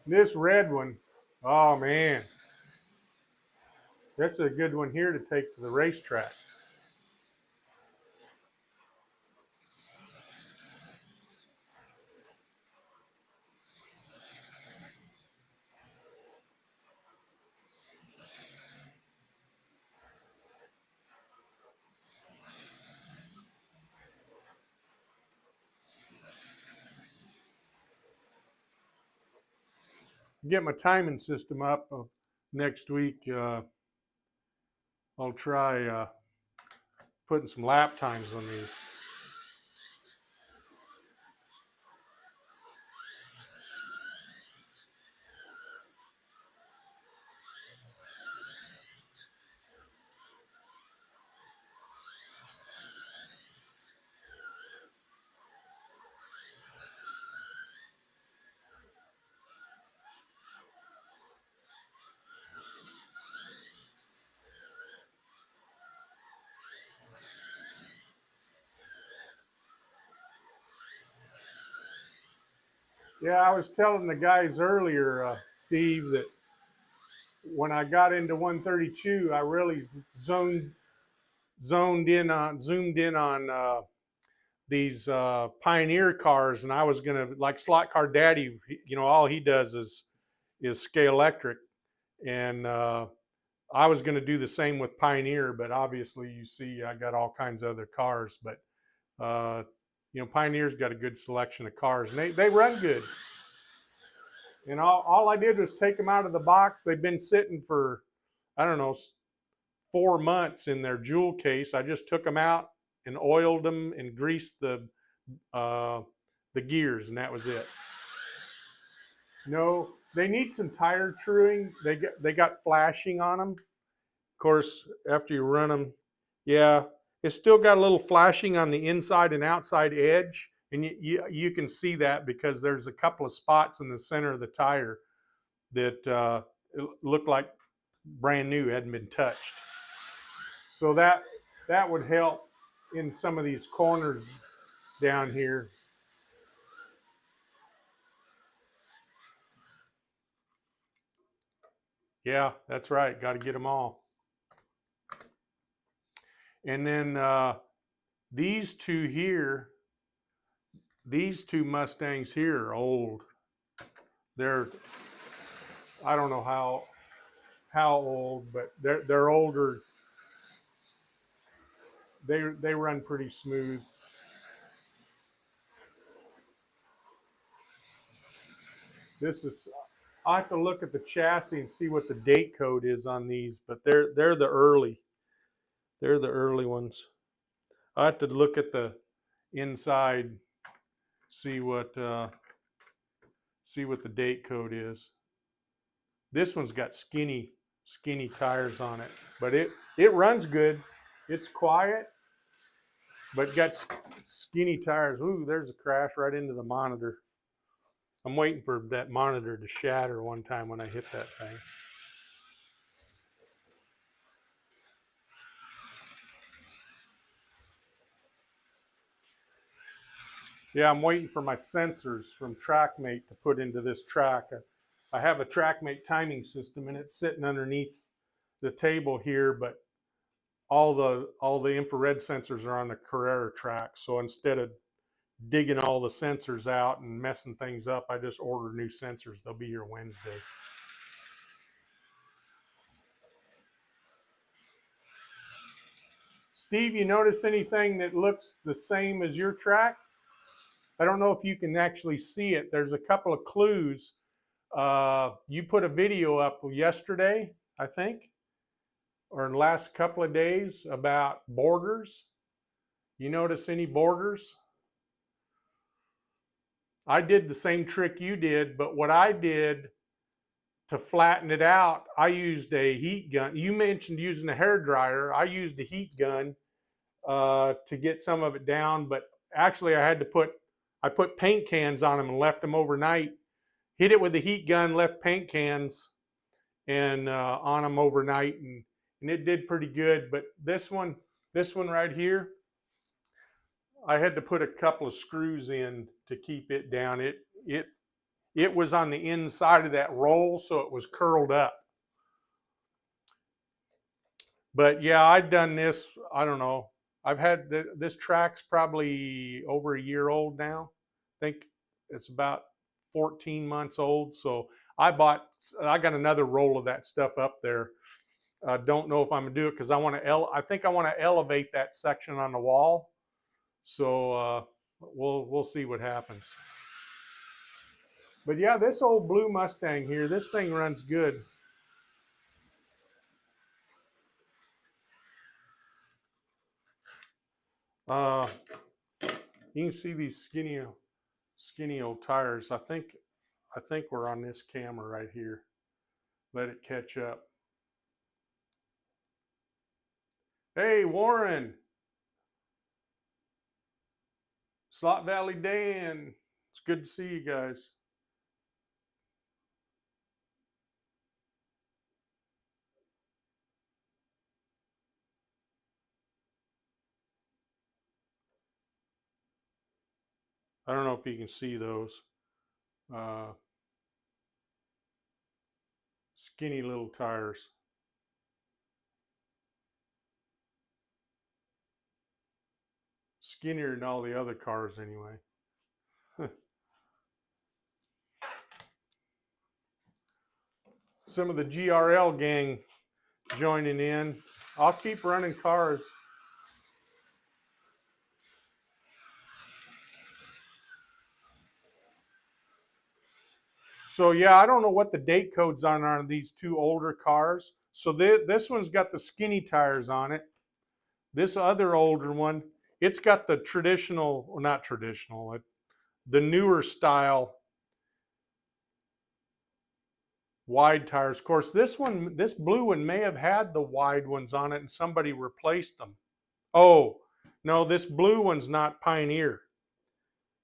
This red one, oh man, that's a good one here to take to the racetrack. Get my timing system up next week. I'll try putting some lap times on these. Yeah, I was telling the guys earlier, Steve, that when I got into 132, I really zoomed in on these Pioneer cars, and I was gonna, like Slot Car Daddy. You know, all he does is Scalextric, and I was gonna do the same with Pioneer, but obviously, you see, I got all kinds of other cars, but you know, Pioneer's got a good selection of cars, and they run good. And all I did was take them out of the box. They've been sitting for, I don't know, 4 months in their jewel case. I just took them out and oiled them and greased the gears, and that was it. No, they need some tire truing. They got flashing on them. Of course, after you run them, yeah, it's still got a little flashing on the inside and outside edge. And you can see that because there's a couple of spots in the center of the tire that look like brand new, hadn't been touched. So that would help in some of these corners down here. Yeah, that's right. Got to get them all. And then these two here, these two Mustangs here are old. They're, I don't know how old, but they're older. they run pretty smooth. This is, I have to look at the chassis and see what the date code is on these, but they're the early ones. I have to look at the inside, see what the date code is. This one's got skinny tires on it, but it runs good. It's quiet, but got skinny tires. Ooh, there's a crash right into the monitor. I'm waiting for that monitor to shatter one time when I hit that thing. Yeah, I'm waiting for my sensors from TrackMate to put into this track. I have a TrackMate timing system, and it's sitting underneath the table here, but all the infrared sensors are on the Carrera track. So instead of digging all the sensors out and messing things up, I just order new sensors. They'll be here Wednesday. Steve, you notice anything that looks the same as your track? I don't know if you can actually see it. There's a couple of clues. You put a video up yesterday, I think, or in the last couple of days about borders. You notice any borders? I did the same trick you did, but what I did to flatten it out, I used a heat gun. You mentioned using a hair dryer. I used a heat gun to get some of it down, but actually I put paint cans on them and left them overnight. Hit it with the heat gun, left paint cans and on them overnight, and it did pretty good. But this one right here, I had to put a couple of screws in to keep it down. It was on the inside of that roll, so it was curled up. But yeah, I've done this, I don't know. I've had this track's probably over a year old now. I think it's about 14 months old. So I got another roll of that stuff up there. Don't know if I'm gonna do it because I think I want to elevate that section on the wall. So we'll see what happens. But yeah, this old blue Mustang here, this thing runs good. You can see these skinny old tires. I think we're on this camera right here. Let it catch up. Hey, Warren. Slot Valley Dan. It's good to see you guys. I don't know if you can see those. Skinny little tires. Skinnier than all the other cars anyway. Some of the GRL gang joining in. I'll keep running cars. So yeah, I don't know what the date codes on these two older cars. So this one's got the skinny tires on it. This other older one, it's got the traditional, well, not traditional, the newer style wide tires. Of course, this blue one may have had the wide ones on it and somebody replaced them. Oh, no, this blue one's not Pioneer.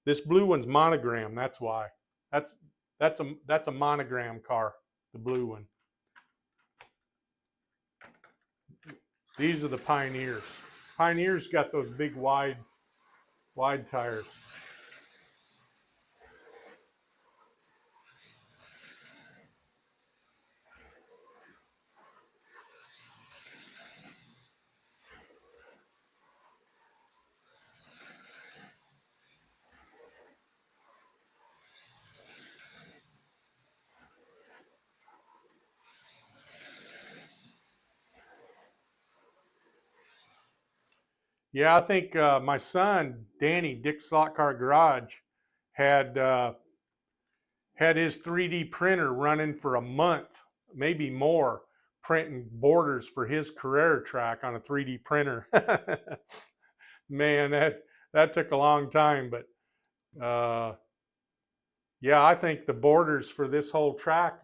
This blue one's Monogram, that's why. That's a Monogram car, the blue one. These are the Pioneers. Pioneers got those big wide tires. Yeah, I think my son Danny, Dick Slot Car Garage, had had his 3D printer running for a month, maybe more, printing borders for his Carrera track on a 3D printer. Man, that took a long time, but yeah, I think the borders for this whole track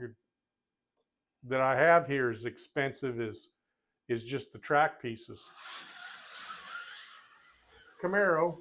that I have here is expensive is just the track pieces. Camaro.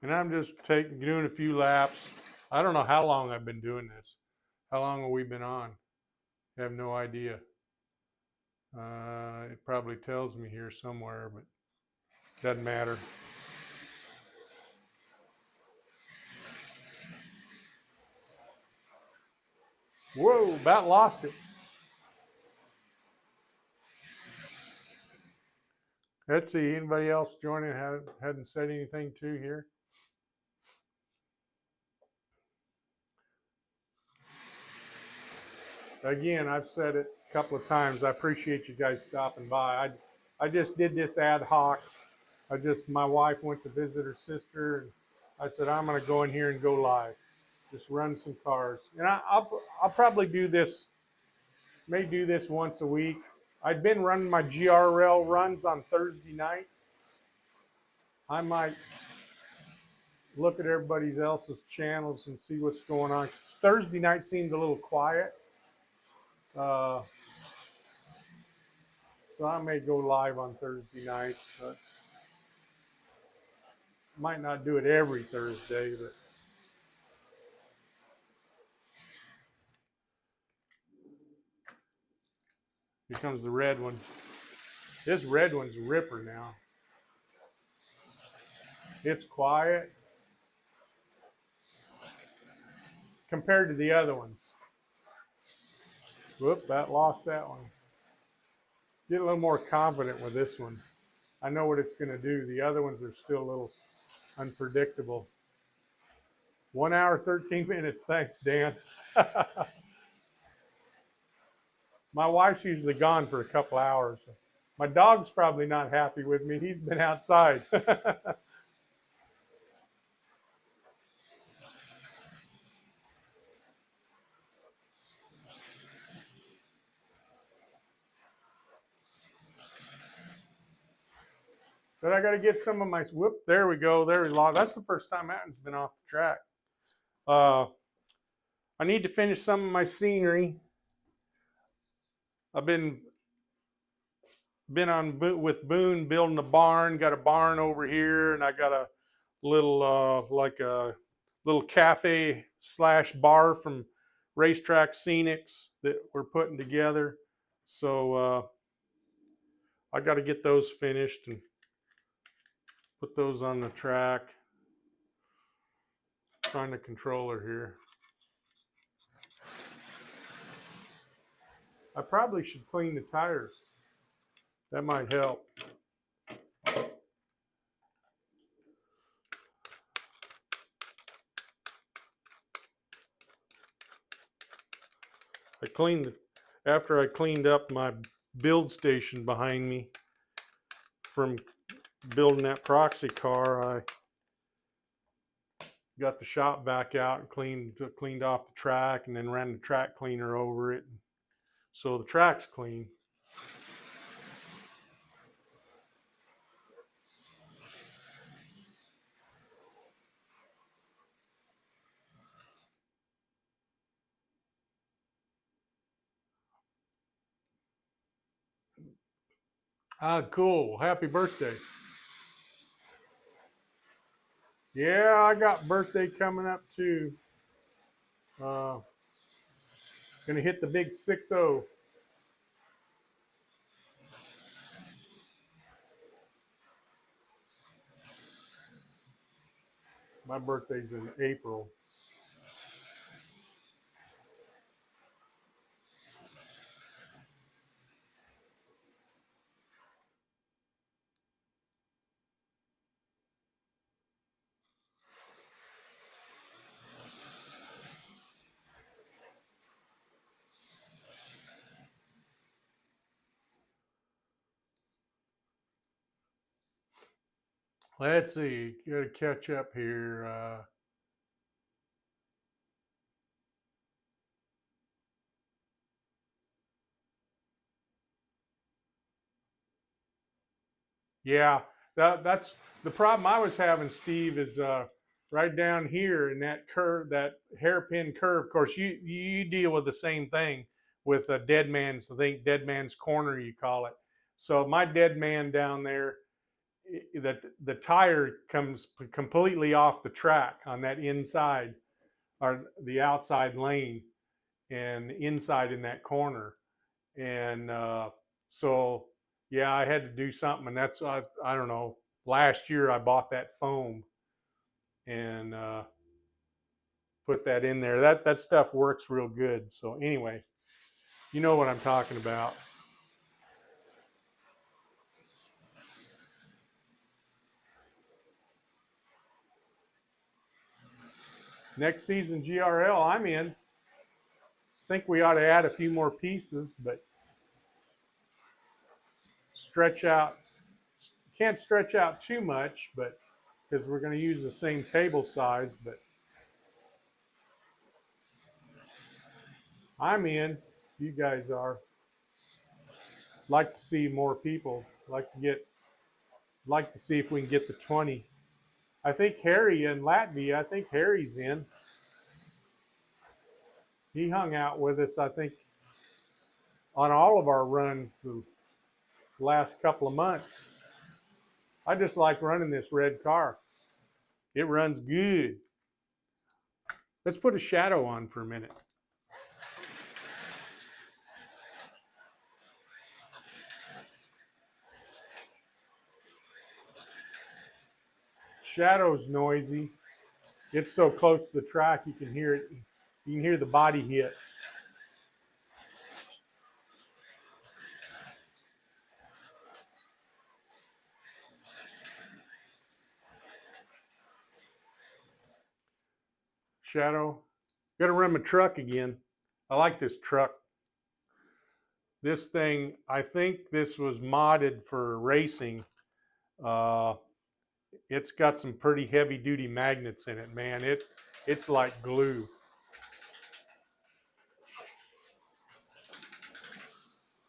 And I'm just doing a few laps. I don't know how long I've been doing this. How long have we been on? I have no idea. It probably tells me here somewhere, but doesn't matter. Whoa, about lost it. Let's see, anybody else joining hadn't said anything to here? Again, I've said it a couple of times. I appreciate you guys stopping by. I just did this ad hoc. My wife went to visit her sister, and I said, I'm going to go in here and go live. Just run some cars. And I'll probably do this, may do this once a week. I've been running my GRL runs on Thursday night. I might look at everybody else's channels and see what's going on. Thursday night seems a little quiet. Uh, so I may go live on Thursday nights. But might not do it every Thursday, but here comes the red one. This red one's a ripper now. It's quiet compared to the other ones. Whoop, that lost that one. Get a little more confident with this one. I know what it's going to do. The other ones are still a little unpredictable. 1 hour, 13 minutes. Thanks, Dan. My wife's usually gone for a couple hours. My dog's probably not happy with me. He's been outside. But I got to get some of my, whoop, there we go. There we go. That's the first time that one's been off the track. I need to finish some of my scenery. I've been on with Boone building a barn. Got a barn over here, and I got a little like a little cafe / bar from Racetrack Scenics that we're putting together. So I got to get those finished and put those on the track. Find the controller here. I probably should clean the tires. That might help. After I cleaned up my build station behind me from building that proxy car, I got the shop back out and cleaned off the track, and then ran the track cleaner over it. So the track's clean. Ah, cool. Happy birthday. Yeah, I got birthday coming up too. Gonna hit the big 6-0. My birthday's in April. Let's see. Gotta catch up here. Yeah, that's the problem I was having, Steve, is right down here in that curve, that hairpin curve. Of course, you deal with the same thing with a dead man's, I think dead man's corner you call it. So my dead man down there, that the tire comes completely off the track on that inside or the outside lane and inside in that corner. And so yeah, I had to do something, and that's I don't know. Last year I bought that foam and put that in there. That stuff works real good. So anyway, you know what I'm talking about. Next season GRL, I'm in. Think we ought to add a few more pieces, but stretch out. Can't stretch out too much, but because we're going to use the same table size, but I'm in. You guys are. Like to see more people. Like to see if we can get the 20. I think Harry in Latvia. I think Harry's in. He hung out with us, I think, on all of our runs the last couple of months. I just like running this red car. It runs good. Let's put a shadow on for a minute. Shadow's noisy. It's so close to the track you can hear it. You can hear the body hit. Shadow. Gotta run my truck again. I like this truck. This thing, I think this was modded for racing. It's got some pretty heavy duty magnets in it, man. It's like glue.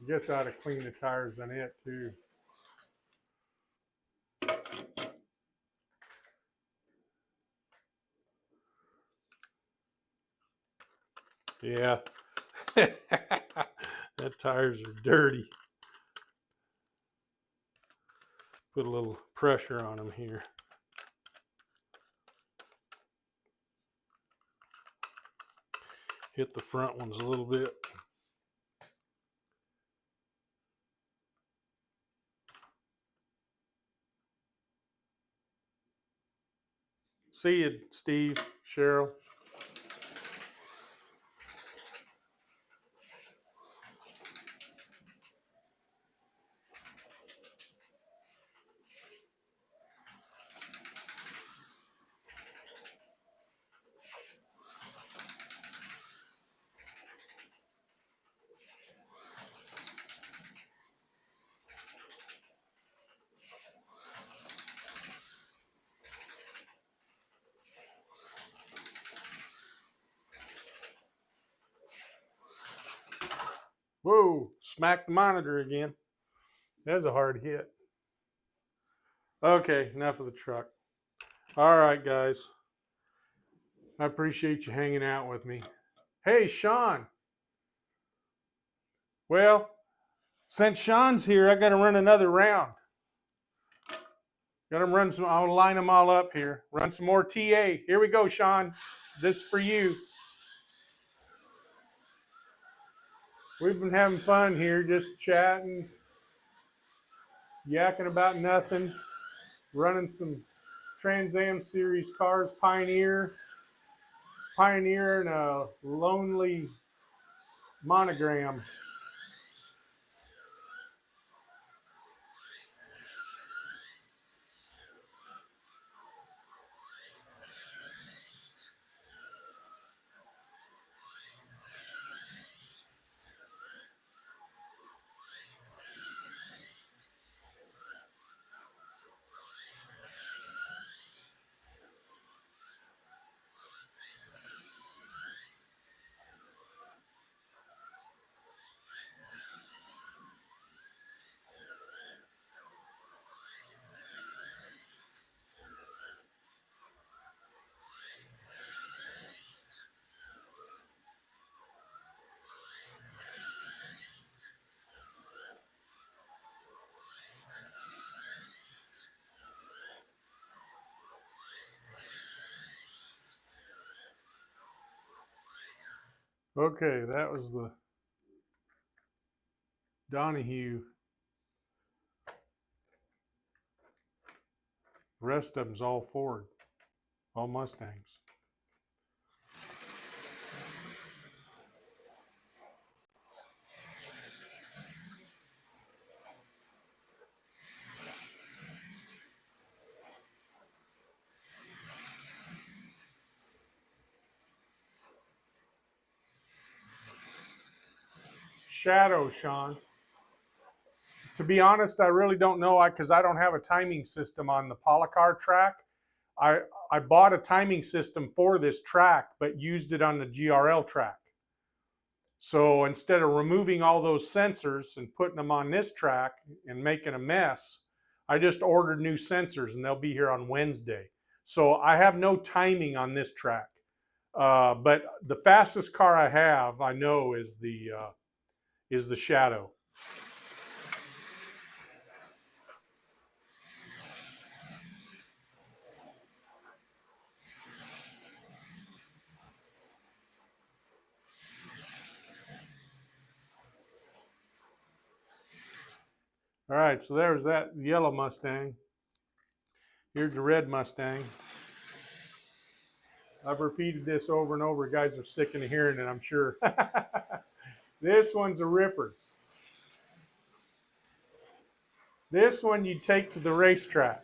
I guess I ought to clean the tires on it too. Yeah. That tires are dirty. Put a little pressure on them here. Hit the front ones a little bit. See you, Steve, Cheryl. Whoa, smacked the monitor again. That's a hard hit. Okay, enough of the truck. All right, guys. I appreciate you hanging out with me. Hey, Sean. Well, since Sean's here, I got to run another round. Got to run some, I'll line them all up here. Run some more TA. Here we go, Sean. This is for you. We've been having fun here, just chatting, yakking about nothing, running some Trans Am Series cars, Pioneer and a Lonely Monogram. Okay, that was the Donahue. The rest of them's all Ford, all Mustangs. Shadow, Sean. To be honest, I really don't know because I don't have a timing system on the Polycar track. I bought a timing system for this track, but used it on the GRL track. So instead of removing all those sensors and putting them on this track and making a mess, I just ordered new sensors and they'll be here on Wednesday. So I have no timing on this track. But the fastest car I have, I know, is the Shadow. All right, so there's that yellow Mustang. Here's the red Mustang. I've repeated this over and over. Guys are sick of hearing it, I'm sure. This one's a ripper. This one you take to the racetrack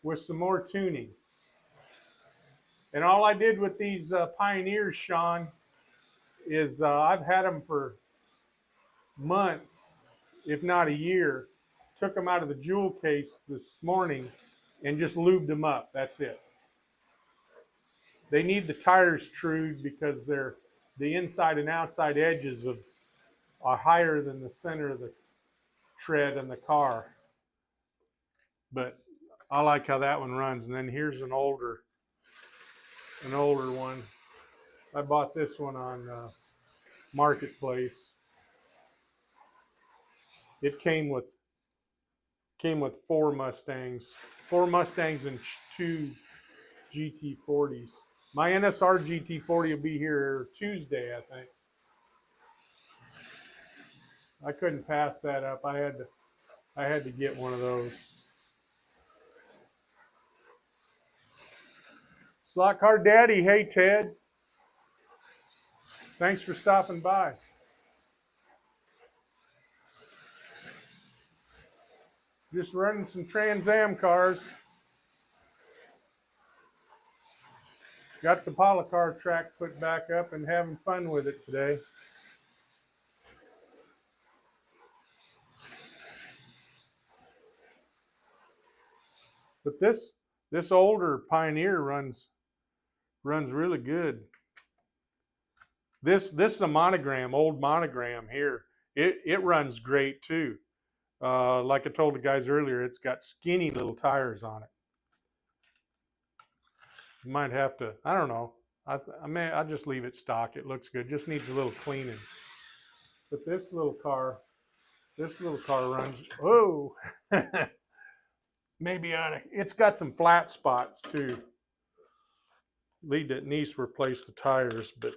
with some more tuning. And all I did with these Pioneers, Sean, is I've had them for months, if not a year. Took them out of the jewel case this morning and just lubed them up. That's it. They need the tires trued because the inside and outside edges are higher than the center of the tread in the car. But I like how that one runs. And then here's an older one. I bought this one on Marketplace. It came with four Mustangs and two GT40s. My NSR GT40 will be here Tuesday, I think. I couldn't pass that up. I had to get one of those. Slot Car Daddy, hey Ted. Thanks for stopping by. Just running some Trans Am cars. Got the Polycar track put back up and having fun with it today. But this older Pioneer runs really good. This is a monogram, old monogram here. It runs great too. Like I told the guys earlier, it's got skinny little tires on it. You might have to, I don't know. I'll just leave it stock. It looks good. Just needs a little cleaning. But this little car runs. Oh, maybe it's got some flat spots too. Needs to replace the tires, but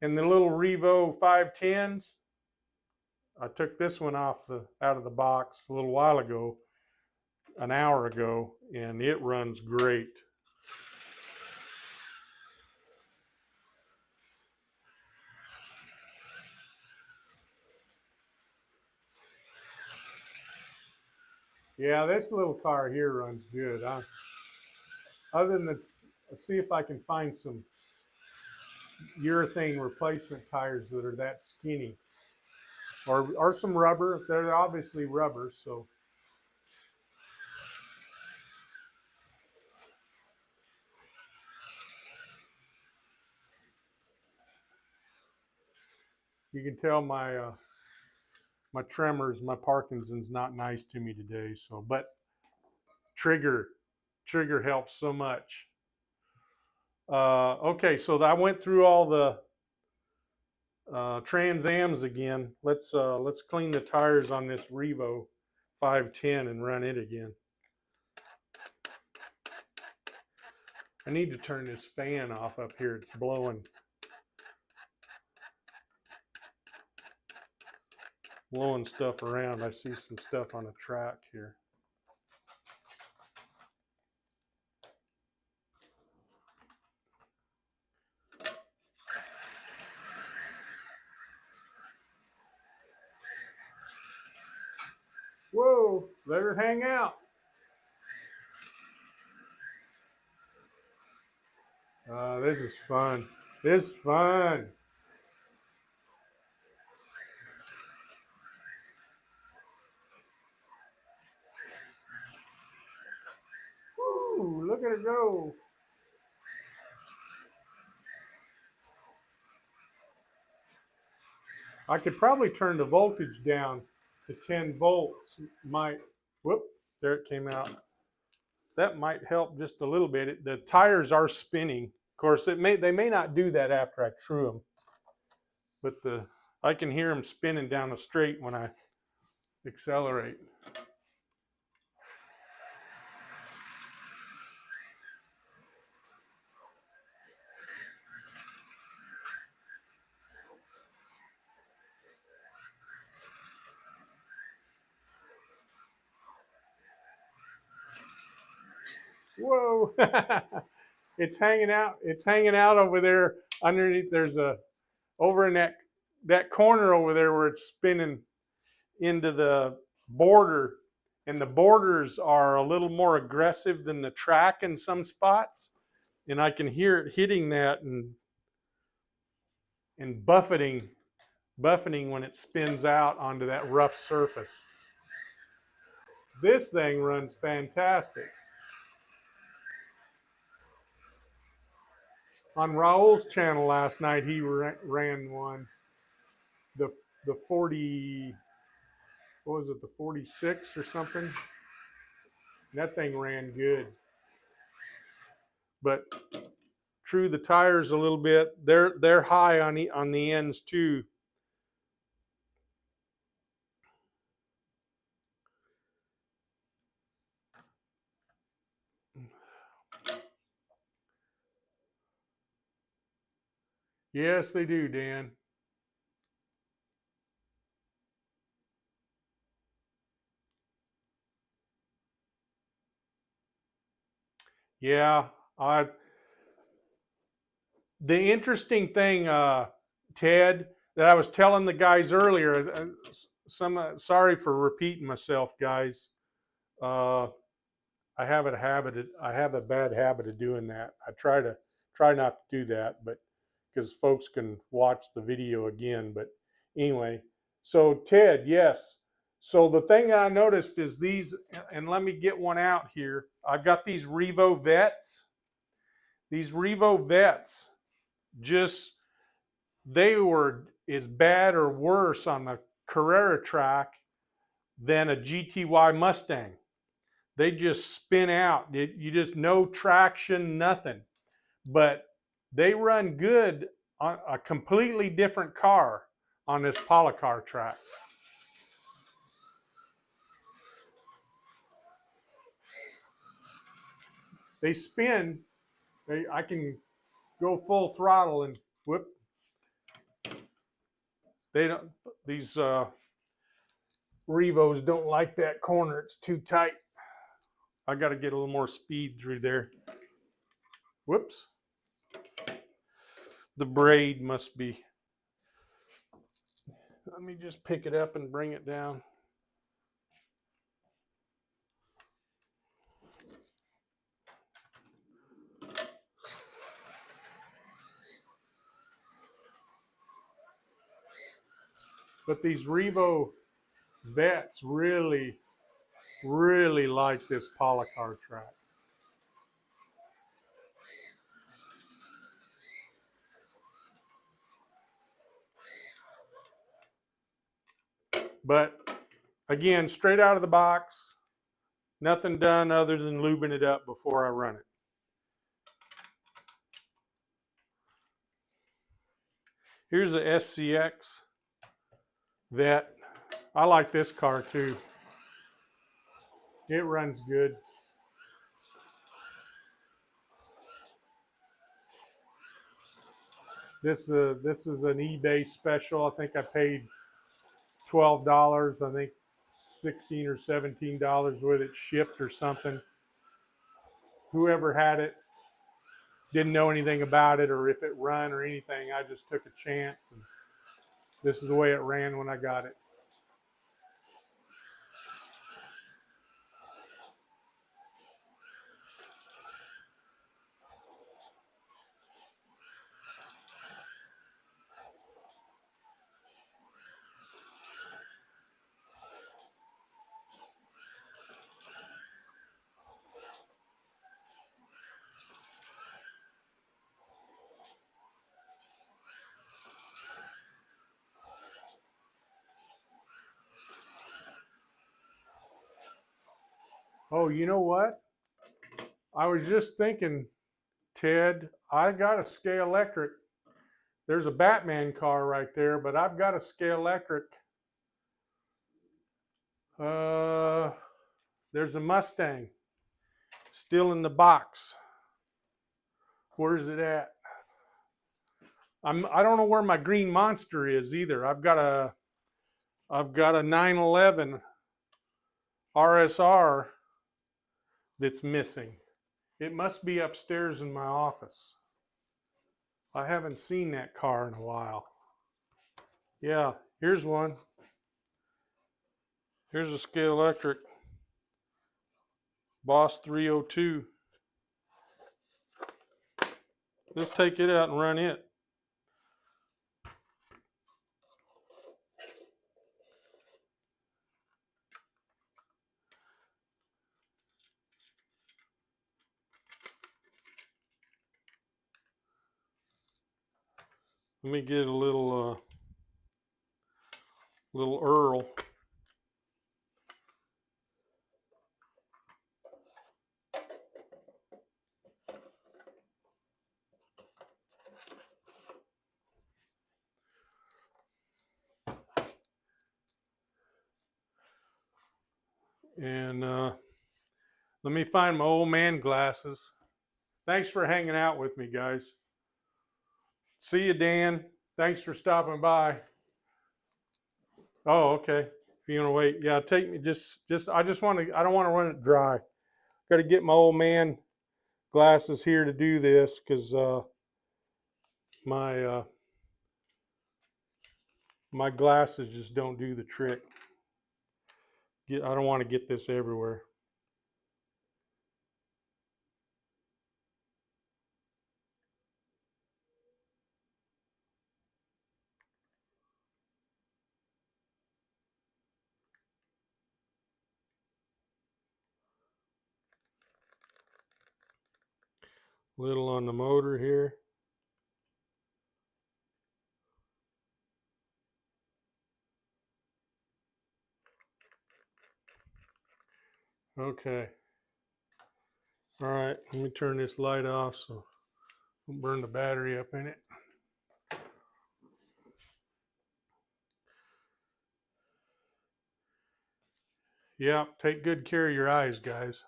And the little Revo 510s, I took this one out of the box a little while ago, an hour ago, and it runs great. Yeah, this little car here runs good. Other than see if I can find some urethane replacement tires that are that skinny, or some rubber. They're obviously rubber, so. You can tell my my tremors, my Parkinson's not nice to me today. So, but trigger helps so much. Okay, so I went through all the Trans Ams again. Let's clean the tires on this Revo 510 and run it again. I need to turn this fan off up here. It's blowing stuff around. I see some stuff on the track here. Whoa, let her hang out. This is fun. This is fun. Woo, look at her go. I could probably turn the voltage down to 10 volts. Whoop, there it came out. That might help just a little bit. The tires are spinning. Of course, they may not do that after I true them, but I can hear them spinning down the straight when I accelerate. Whoa! It's hanging out. It's hanging out over there underneath. There's over in that corner over there where it's spinning into the border, and the borders are a little more aggressive than the track in some spots, and I can hear it hitting that and buffeting when it spins out onto that rough surface. This thing runs fantastic. On Raul's channel last night, he ran one, the 40, what was it, the 46 or something? That thing ran good. But true the tires a little bit. They're high on the ends too. Yes, they do, Dan. Yeah, the interesting thing, Ted, that I was telling the guys earlier. Sorry for repeating myself, guys. I have a bad habit of doing that. I try not to do that, but because folks can watch the video again. But anyway, so Ted, yes. So the thing I noticed is these, and let me get one out here. I've got these Revo Vets. These Revo Vets, they were as bad or worse on the Carrera track than a GTY Mustang. They just spin out. You just no traction, nothing. But they run good on a completely different car on this Polycar track. They spin. I can go full throttle and whoop. They don't, these Revos don't like that corner. It's too tight. I got to get a little more speed through there. Whoops. The braid must be. Let me just pick it up and bring it down. But these Revo vets really like this polycar track. But again, straight out of the box, nothing done other than lubing it up before I run it. Here's the SCX vet. I like this car too. It runs good. This is an eBay special. I think I paid $12. I think $16 or $17 with it shipped or something. Whoever had it didn't know anything about it or if it run or anything. I just took a chance, and this is the way it ran when I got it. Oh, you know what? I was just thinking, Ted, I got a Scalextric. There's a Batman car right there, but I've got a Scalextric. There's a Mustang still in the box. Where's it at? I don't know where my green monster is either. I've got a 911 RSR that's missing. It must be upstairs in my office. I haven't seen that car in a while. Yeah, here's one. Here's a Scalextric Boss 302. Let's take it out and run it. Let me get a little Earl. And let me find my old man glasses. Thanks for hanging out with me, guys. See you, Dan. Thanks for stopping by. Oh, okay. If you want to wait, yeah, take me. I don't want to run it dry. Got to get my old man glasses here to do this because my glasses just don't do the trick. I don't want to get this everywhere. Little on the motor here. Okay. All right, let me turn this light off so I don't burn the battery up in it. Yeah, take good care of your eyes, guys.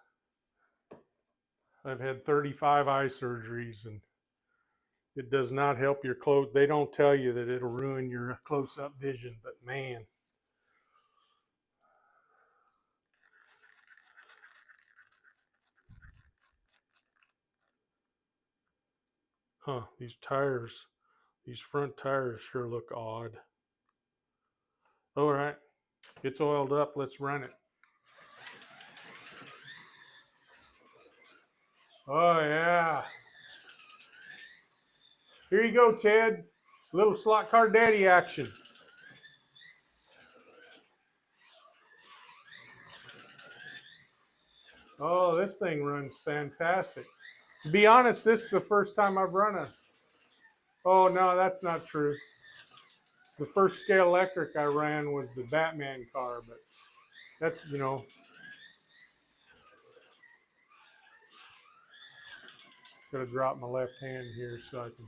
I've had 35 eye surgeries, and It does not help your close. They don't tell you that it'll ruin your close-up vision, but man. Huh, these tires, these front tires sure look odd. All right, it's oiled up. Let's run it. Oh, yeah. Here you go, Ted. Little slot car daddy action. Oh, this thing runs fantastic. To be honest, this is the first time I've run a. Oh, no, that's not true. The first scale electric I ran was the Batman car, but that's, you know. Gotta drop my left hand here so I can.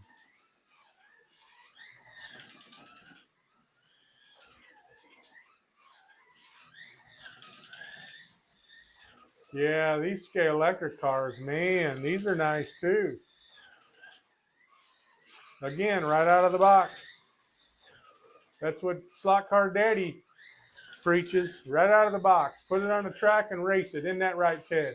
Yeah, these scale electric cars, man, these are nice too. Again, right out of the box. That's what Slot Car Daddy preaches, right out of the box. Put it on the track and race it. Isn't that right, Ted?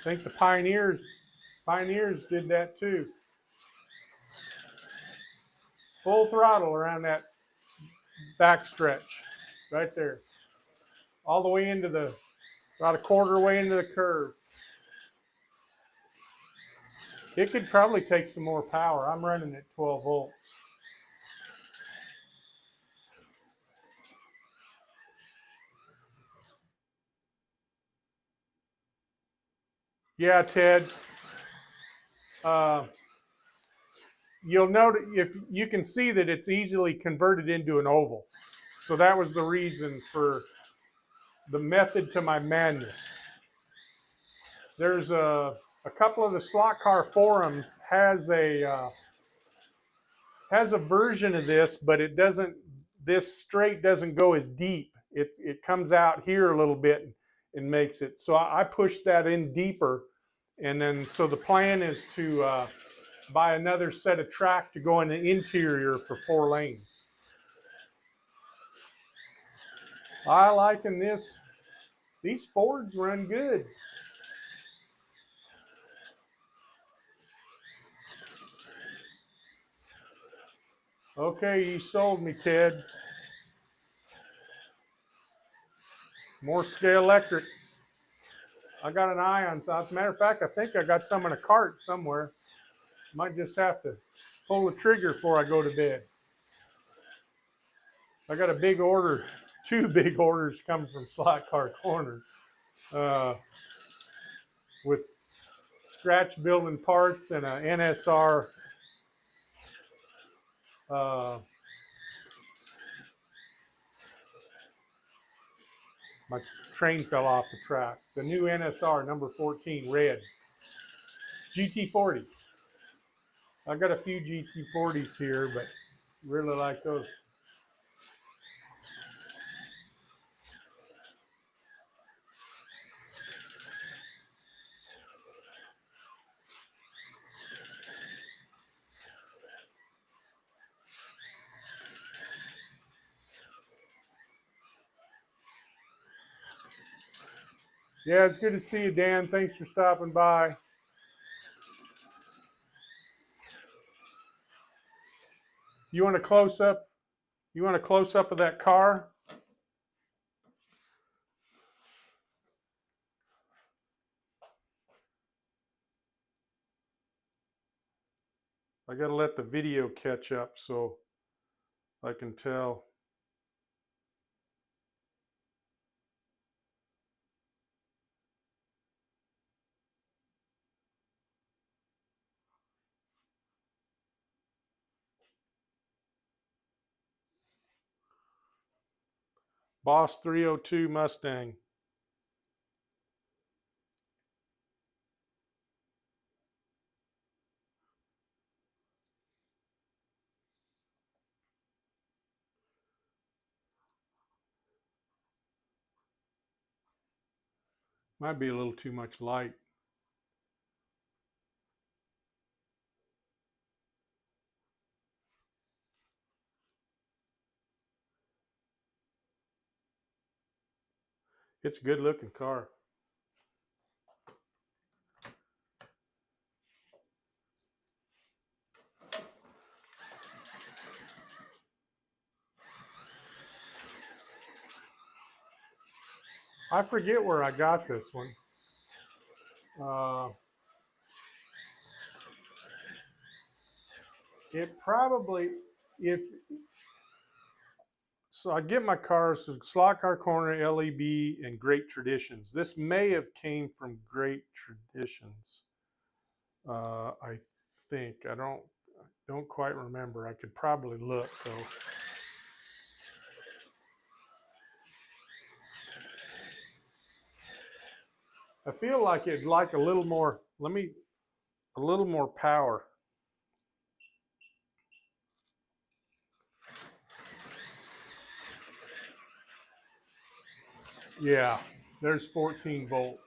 I think the Pioneers did that too. Full throttle around that back stretch, right there. All the way into the, about a quarter way into the curve. It could probably take some more power. I'm running at 12 volts. Yeah, Ted. You'll note if you can see that it's easily converted into an oval. So that was the reason for the method to my madness. There's a couple of the slot car forums has a version of this, but it doesn't. This straight doesn't go as deep. It comes out here a little bit and makes it. So I pushed that in deeper, and then so the plan is to buy another set of track to go in the interior for 4 lanes. I liking this. These Fords run good. Okay, you sold me, Ted. More scale electric. I got an eye on some. As a matter of fact, I think I got some in a cart somewhere. Might just have to pull the trigger before I go to bed. I got a big order, 2 big orders coming from Slot Car Corner with scratch building parts and a NSR my train fell off the track. The new NSR number 14 red GT40. I got a few GT40s here, but really like those. Yeah, it's good to see you, Dan. Thanks for stopping by. You want a close up? You want a close up of that car? I got to let the video catch up so I can tell. Boss 302 Mustang. Might be a little too much light. It's a good looking car. I forget where I got this one. It probably, if so, I get my cars from Slot Car Corner, LEB, and Great Traditions. This may have came from Great Traditions. I think I don't quite remember. I could probably look though. I feel like it'd like a little more. A little more power. Yeah, there's 14 volts.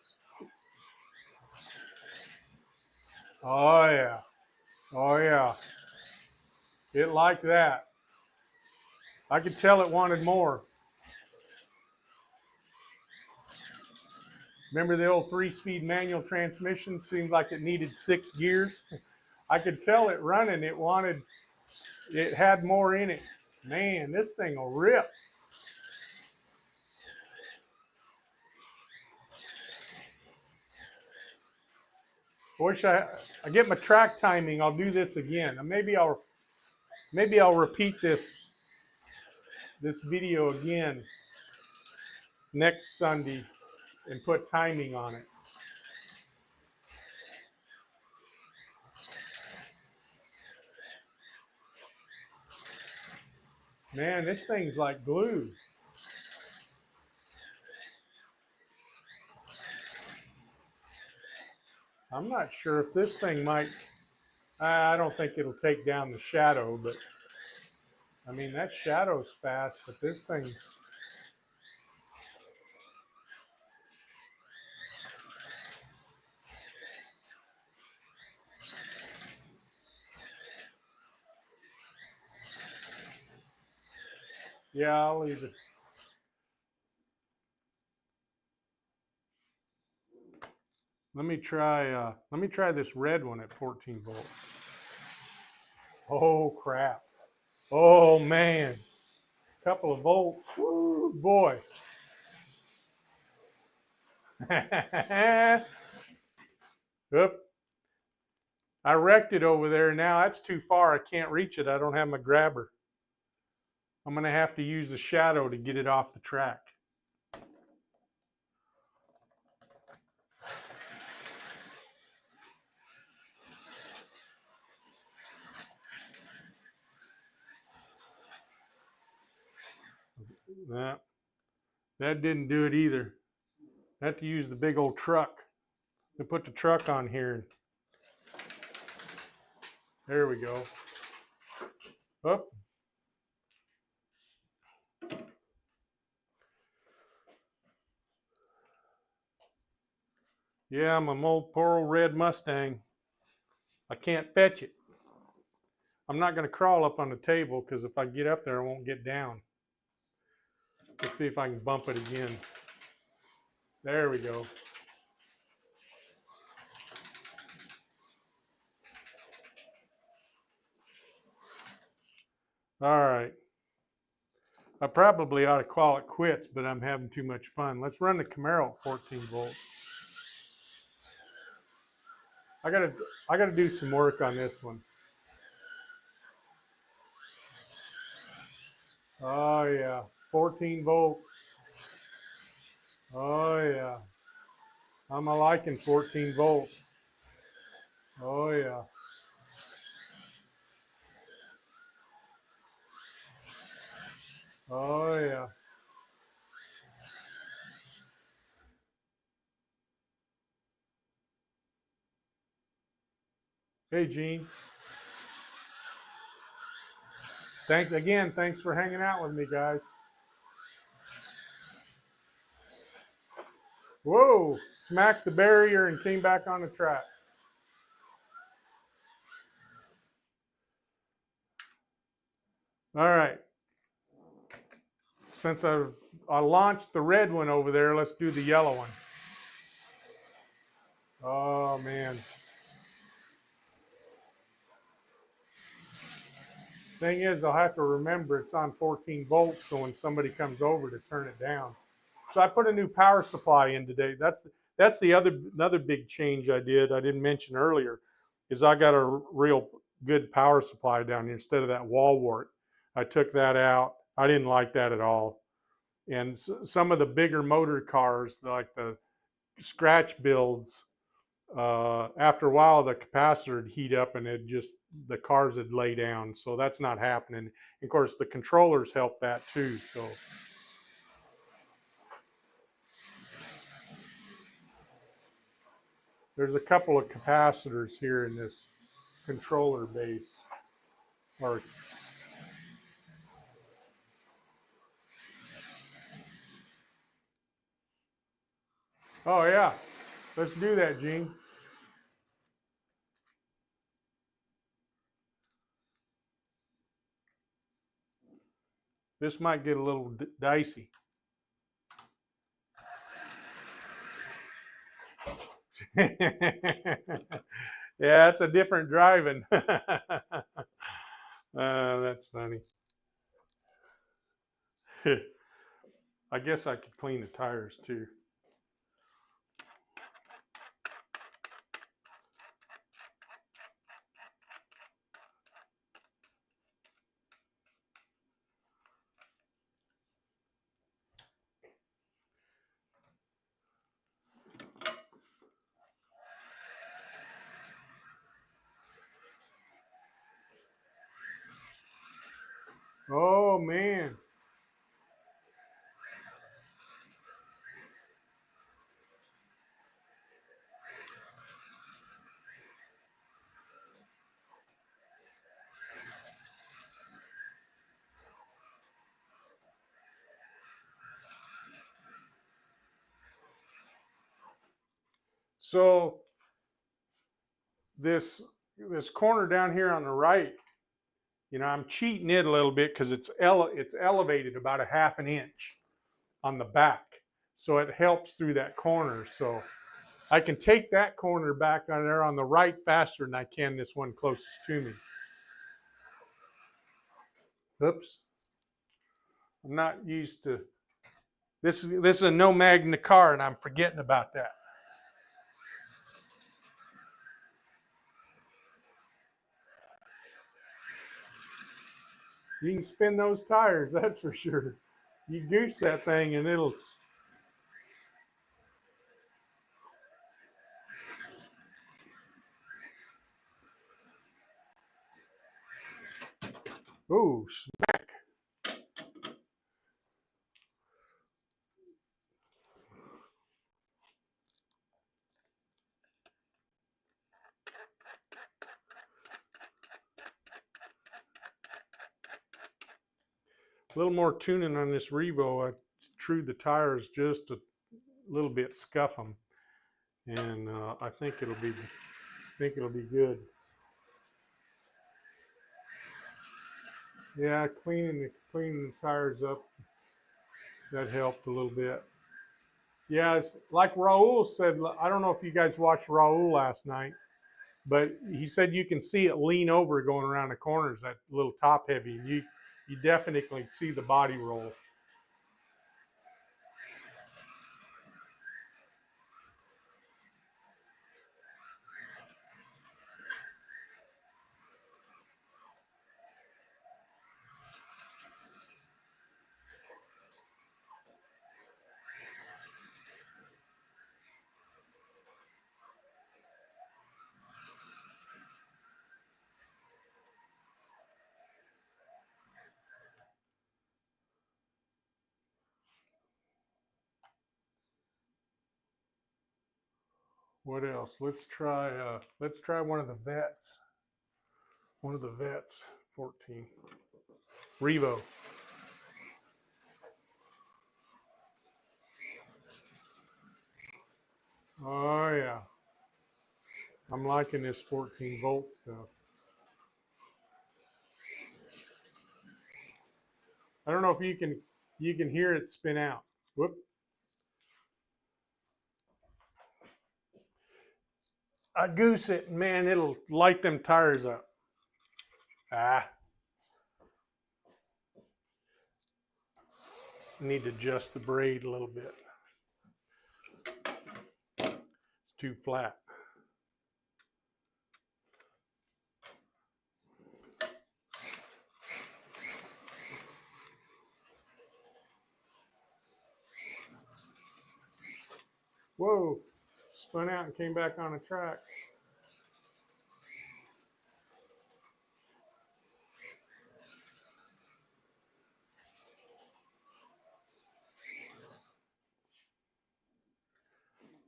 Oh yeah, oh yeah. It liked that. I could tell it wanted more. Remember the old 3-speed manual transmission? Seemed like it needed 6 gears. I could tell it running. It had more in it. Man, this thing will rip. Wish I get my track timing. I'll do this again. Maybe I'll repeat this video again next Sunday and put timing on it. Man, this thing's like glue. I'm not sure if this thing might, I don't think it'll take down the shadow, but I mean, that shadow's fast, but this thing, yeah, I'll leave it. Let me try this red one at 14 volts. Oh crap. Oh man. Couple of volts. Woo, boy. Oop. I wrecked it over there. Now that's too far. I can't reach it. I don't have my grabber. I'm going to have to use the shadow to get it off the track. That didn't do it either. I have to use the big old truck to put the truck on here. There we go. Up. Yeah, my poor old red Mustang. I can't fetch it. I'm not going to crawl up on the table because if I get up there, I won't get down. Let's see if I can bump it again. There we go. All right. I probably ought to call it quits, but I'm having too much fun. Let's run the Camaro at 14 volts. I gotta do some work on this one. Oh yeah, 14 volts. Oh yeah, I'm liking 14 volts. Oh yeah. Oh yeah. Hey Gene. Thanks for hanging out with me, guys. Whoa, smacked the barrier and came back on the track. All right. Since I launched the red one over there. Let's do the yellow one. Oh man. Thing is, I'll have to remember it's on 14 volts, so when somebody comes over to turn it down. So I put a new power supply in today. That's the another big change I did. I didn't mention earlier, is I got a real good power supply down here instead of that wall wart. I took that out. I didn't like that at all. And some of the bigger motor cars, like the scratch builds, after a while the capacitor would heat up and the cars would lay down. So that's not happening. And of course the controllers help that too. So there's a couple of capacitors here in this controller base. Oh yeah, let's do that, Gene. This might get a little dicey. Yeah, it's a different driving. That's funny. I guess I could clean the tires too. Oh man. So this corner down here on the right, I'm cheating it a little bit because it's elevated about a half an inch on the back, so it helps through that corner. So I can take that corner back on there on the right faster than I can this one closest to me. Oops, I'm not used to this. This is a no magna car, and I'm forgetting about that. You can spin those tires, that's for sure. You goose that thing and it'll. Oh, smack. A little more tuning on this Revo. I trued the tires just a little bit, scuff them, and I think it'll be good. Yeah, cleaning the tires up, that helped a little bit. Yeah, it's like Raul said. I don't know if you guys watched Raul last night, but he said you can see it lean over going around the corners. That little top heavy, you definitely see the body roll. What else? Let's try one of the vets. One of the vets, 14. Revo. Oh yeah. I'm liking this 14 volt stuff. I don't know if you can you can hear it spin out. Whoop. I goose it, man, it'll light them tires up. Need to adjust the braid a little bit. It's too flat. Whoa, spun out and came back on the track.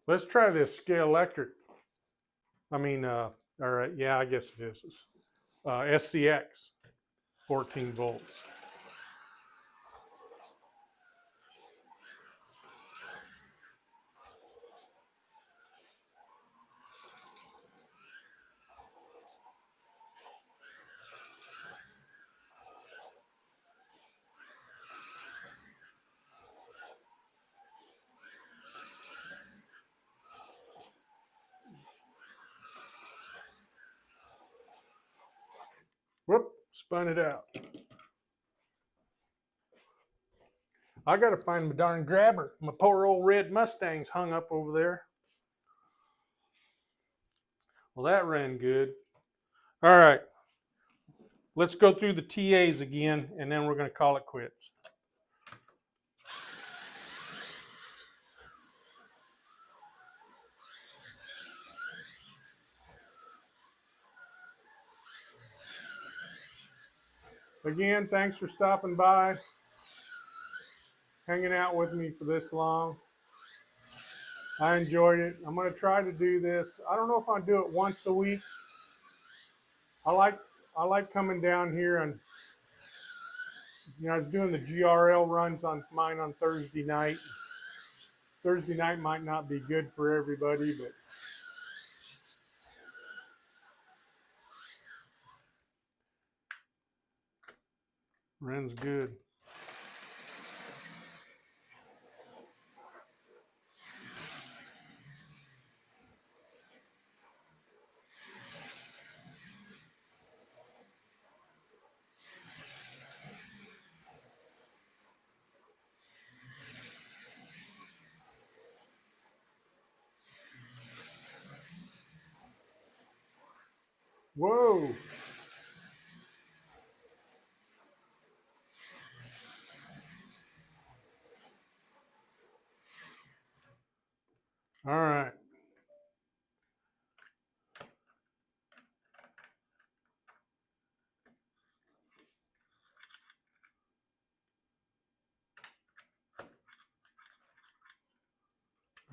Let's try this scale electric. I mean, all right, yeah, I guess it is. SCX, 14 volts. Whoop, spun it out. I gotta find my darn grabber. My poor old red Mustang's hung up over there. Well, that ran good. All right, let's go through the TAs again, and then we're gonna call it quits. Again, thanks for stopping by, hanging out with me for this long. I enjoyed it. I'm going to try to do this. I don't know if I'll do it once a week. I like coming down here, and I was doing the GRL runs on mine on Thursday night. Thursday night might not be good for everybody, but runs good. Whoa. All right.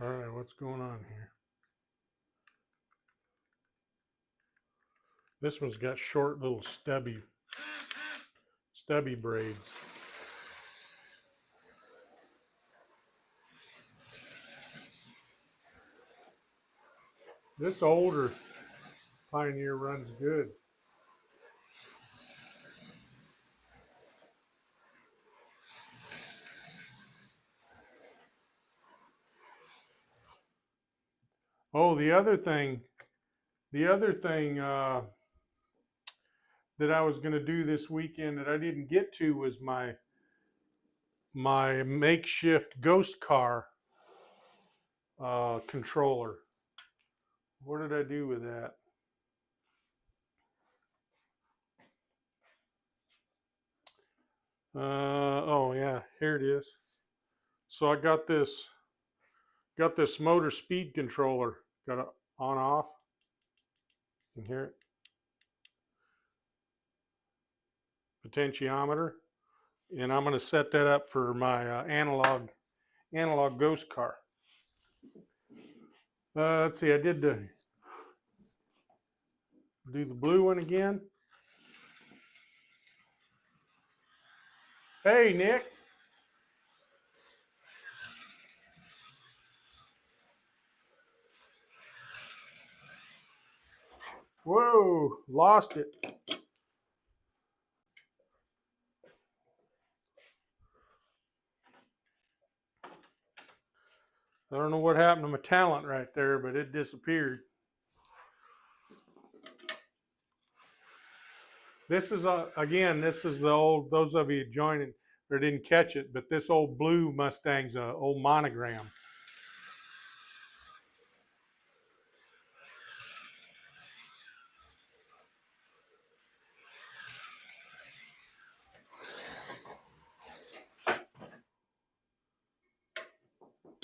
All right, what's going on here? This one's got short little stubby braids. This older Pioneer runs good. Oh, the other thing that I was going to do this weekend that I didn't get to was my makeshift ghost car controller. What did I do with that? Oh yeah, here it is. So I got this motor speed controller. Got it on off. You can hear it. Potentiometer, and I'm going to set that up for my analog ghost car. Let's see, I did do the blue one again. Hey, Nick. Whoa, lost it. I don't know what happened to my talent right there, but it disappeared. This is again, this is the old, those of you joining or didn't catch it, but this old blue Mustang's a old monogram.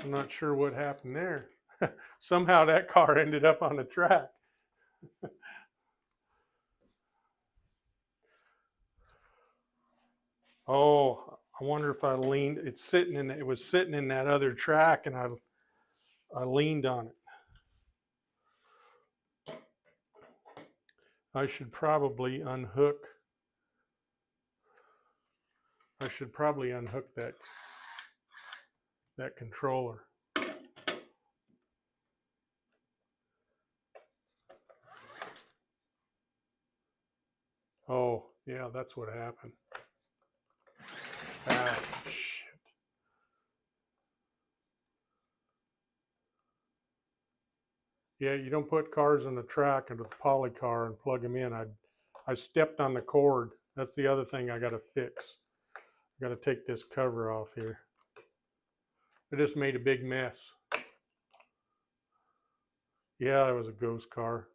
I'm not sure what happened there. Somehow that car ended up on the track. Oh, I wonder if I leaned. It's sitting in. It was sitting in that other track, and I leaned on it. I should probably unhook. I should probably unhook that controller. Oh, yeah, that's what happened. Ah, shit. Yeah, you don't put cars on the track into the poly car and plug them in. I stepped on the cord. That's the other thing I got to fix. I got to take this cover off here. I just made a big mess. Yeah, it was a ghost car.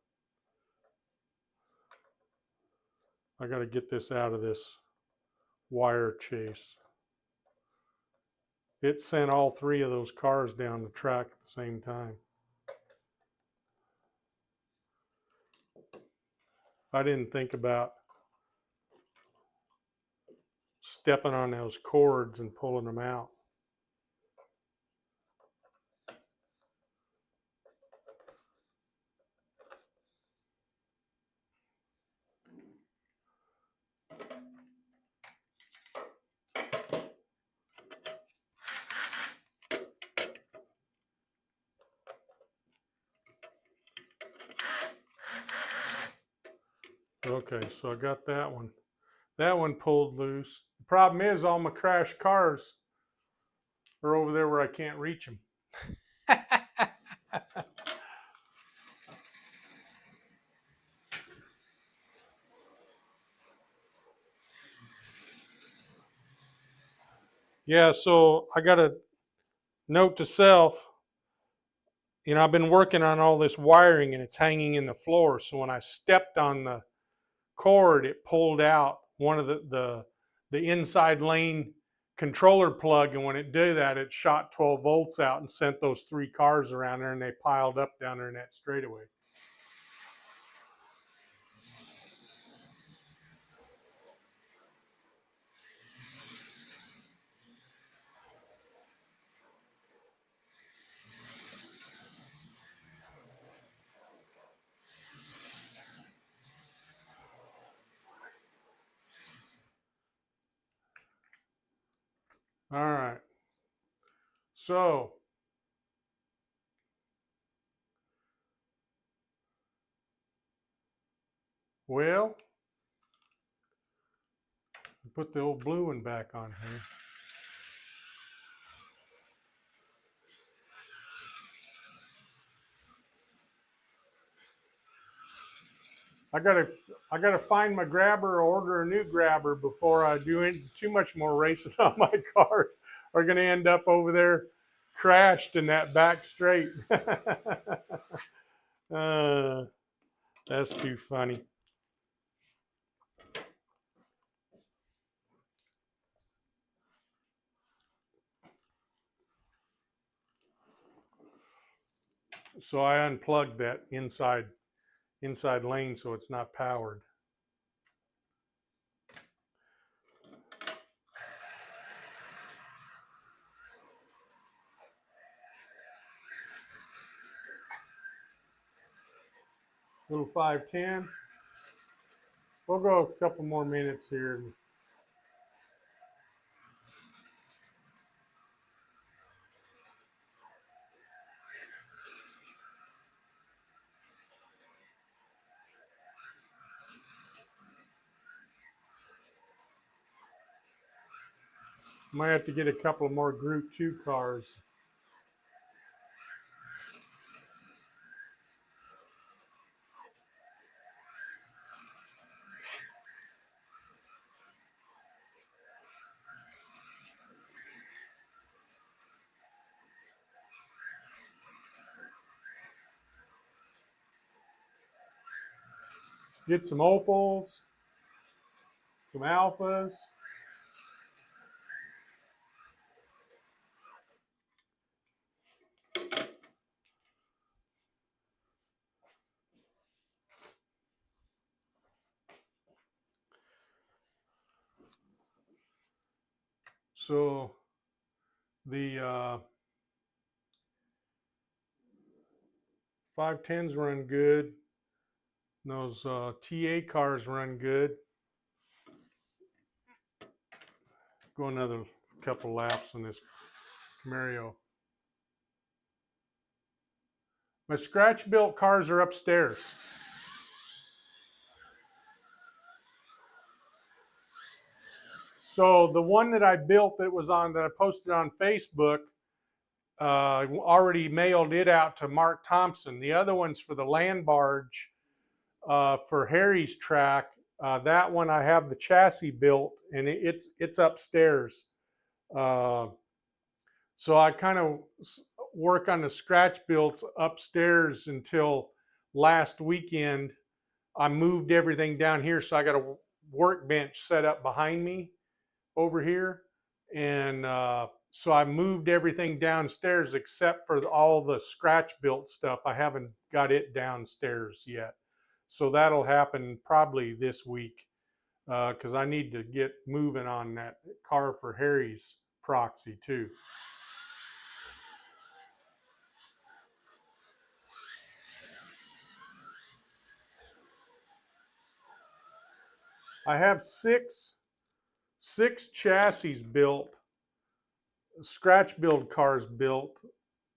I got to get this out of this wire chase. It sent all three of those cars down the track at the same time. I didn't think about stepping on those cords and pulling them out. Okay, so I got that one. That one pulled loose. The problem is all my crashed cars are over there where I can't reach them. Yeah, so I got a note to self. You know, I've been working on all this wiring and it's hanging in the floor. So when I stepped on the cord, it pulled out one of the inside lane controller plug, and when it did that, it shot 12 volts out and sent those three cars around there, and they piled up down there in that straightaway. All right. So well, put the old blue one back on here. I gotta find my grabber or order a new grabber before I do too much more racing on my cars. Are gonna end up over there crashed in that back straight. That's too funny. So I unplugged that inside lane so it's not powered. Little 510. We'll go a couple more minutes here. Might have to get a couple more Group 2 cars. Get some opals, some alphas. So the 510s run good. Those TA cars run good. Go another couple laps on this Camaro. My scratch built cars are upstairs. So the one that I built that I posted on Facebook, already mailed it out to Mark Thompson. The other one's for the land barge for Harry's track. That one I have the chassis built and it's upstairs. So I kind of work on the scratch builds upstairs until last weekend. I moved everything down here, so I got a workbench set up behind me over here, and so I moved everything downstairs except for all the scratch built stuff. I haven't got it downstairs yet, so that'll happen probably this week because I need to get moving on that car for Harry's proxy too. I have six chassis built, scratch build cars built,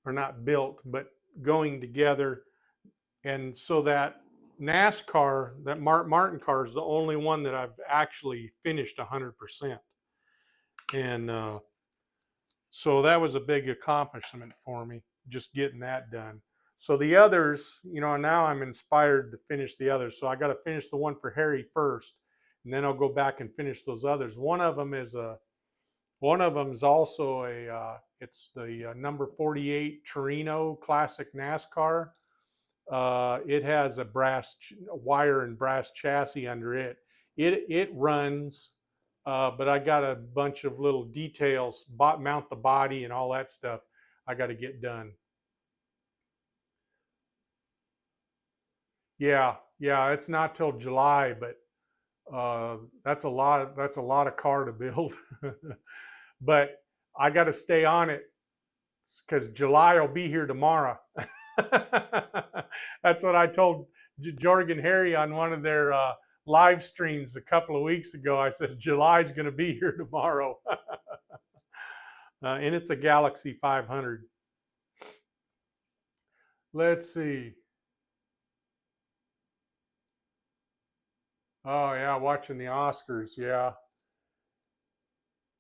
or not built, but going together. And so that NASCAR, that Mark Martin car is the only one that I've actually finished 100%. And so that was a big accomplishment for me, just getting that done. So the others, now I'm inspired to finish the others. So I got to finish the one for Harry first, and then I'll go back and finish those others. One of them is also it's the number 48 Torino Classic NASCAR. It has a brass wire and brass chassis under it. It runs, but I got a bunch of little details, mount the body and all that stuff I got to get done. Yeah, it's not till July, but that's a lot of car to build. But I got to stay on it because July will be here tomorrow. That's what I told Jorg and Harry on one of their live streams a couple of weeks ago. I said July's going to be here tomorrow. And it's a Galaxy 500. Let's see. Oh yeah, watching the Oscars.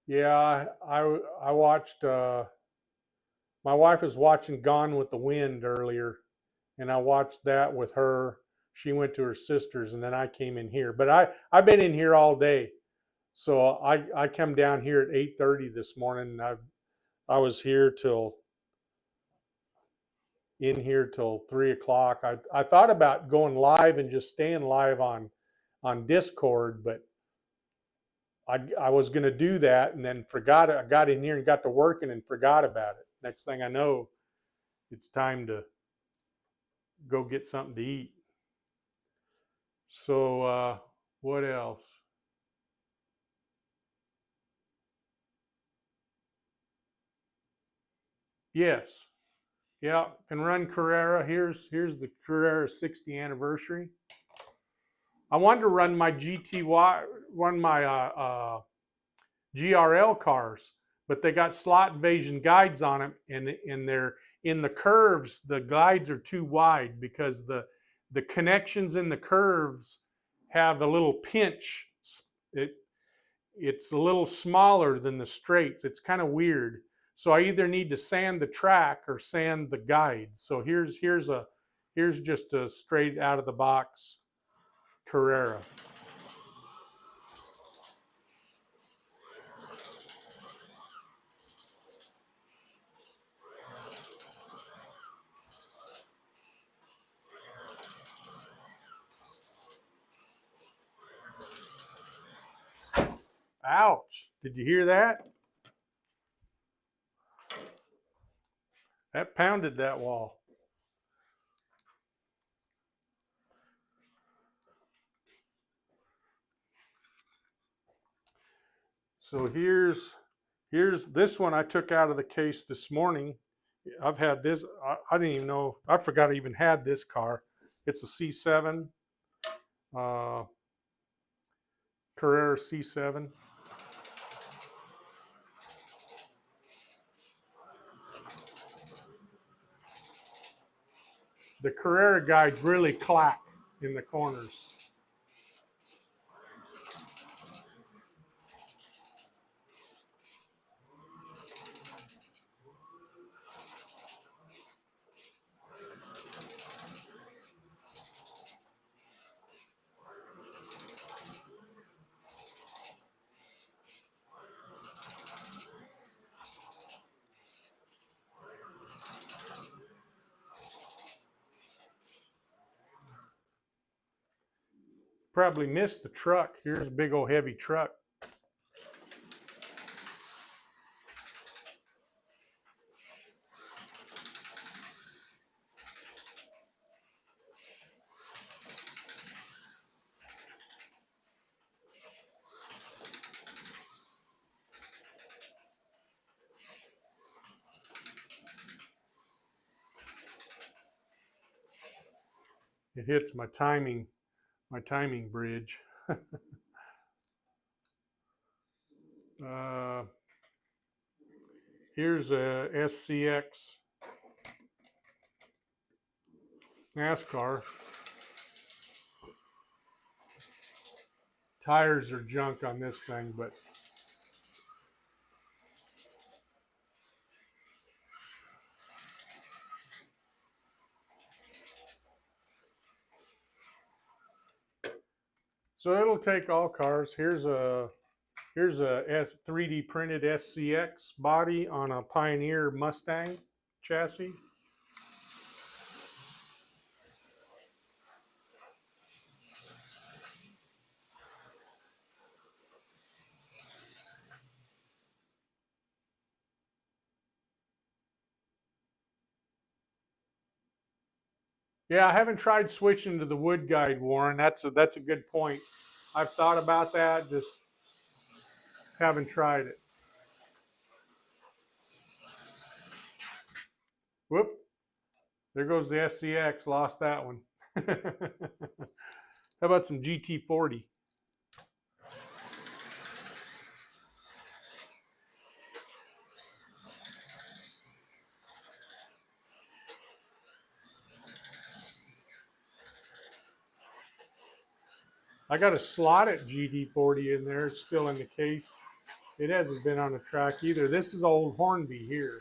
Yeah, I watched. My wife was watching Gone with the Wind earlier, and I watched that with her. She went to her sister's, and then I came in here. But I've been in here all day, so I come down here at 8:30 this morning. And I was here in here till 3 o'clock. I thought about going live and just staying live on Discord, but I was going to do that and then forgot it. I got in here and got to working and forgot about it. Next thing I know, it's time to go get something to eat. So what else? Yes. Yeah, can run Carrera. Here's the Carrera 60th anniversary. I wanted to run my GRL cars, but they got slot invasion guides on them, and they're in the curves. The guides are too wide because the connections in the curves have a little pinch. It's a little smaller than the straights. It's kind of weird. So I either need to sand the track or sand the guides. So here's just a straight out of the box Carrera. Ouch. Did you hear that? That pounded that wall. So here's this one I took out of the case this morning. I've had this. I didn't even know. I forgot I even had this car. It's a C7. Carrera C7. The Carrera guides really clack in the corners. Probably missed the truck. Here's a big old heavy truck. It hits my timing bridge. Here's a SCX NASCAR. Tires are junk on this thing, but so it'll take all cars. Here's a 3D printed SCX body on a Pioneer Mustang chassis. Yeah, I haven't tried switching to the wood guide, Warren. That's a good point. I've thought about that, just haven't tried it. Whoop. There goes the SCX. Lost that one. How about some GT40? I got a slotted GT40 in there. It's still in the case. It hasn't been on the track either. This is old Hornby here.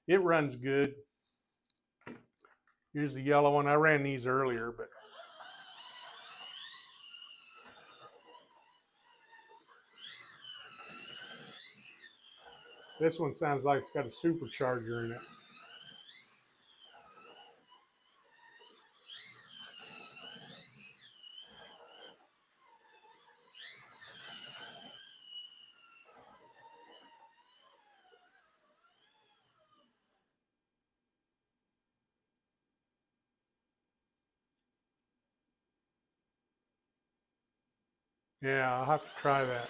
It runs good. Here's the yellow one. I ran these earlier, but this one sounds like it's got a supercharger in it. Yeah, I'll have to try that.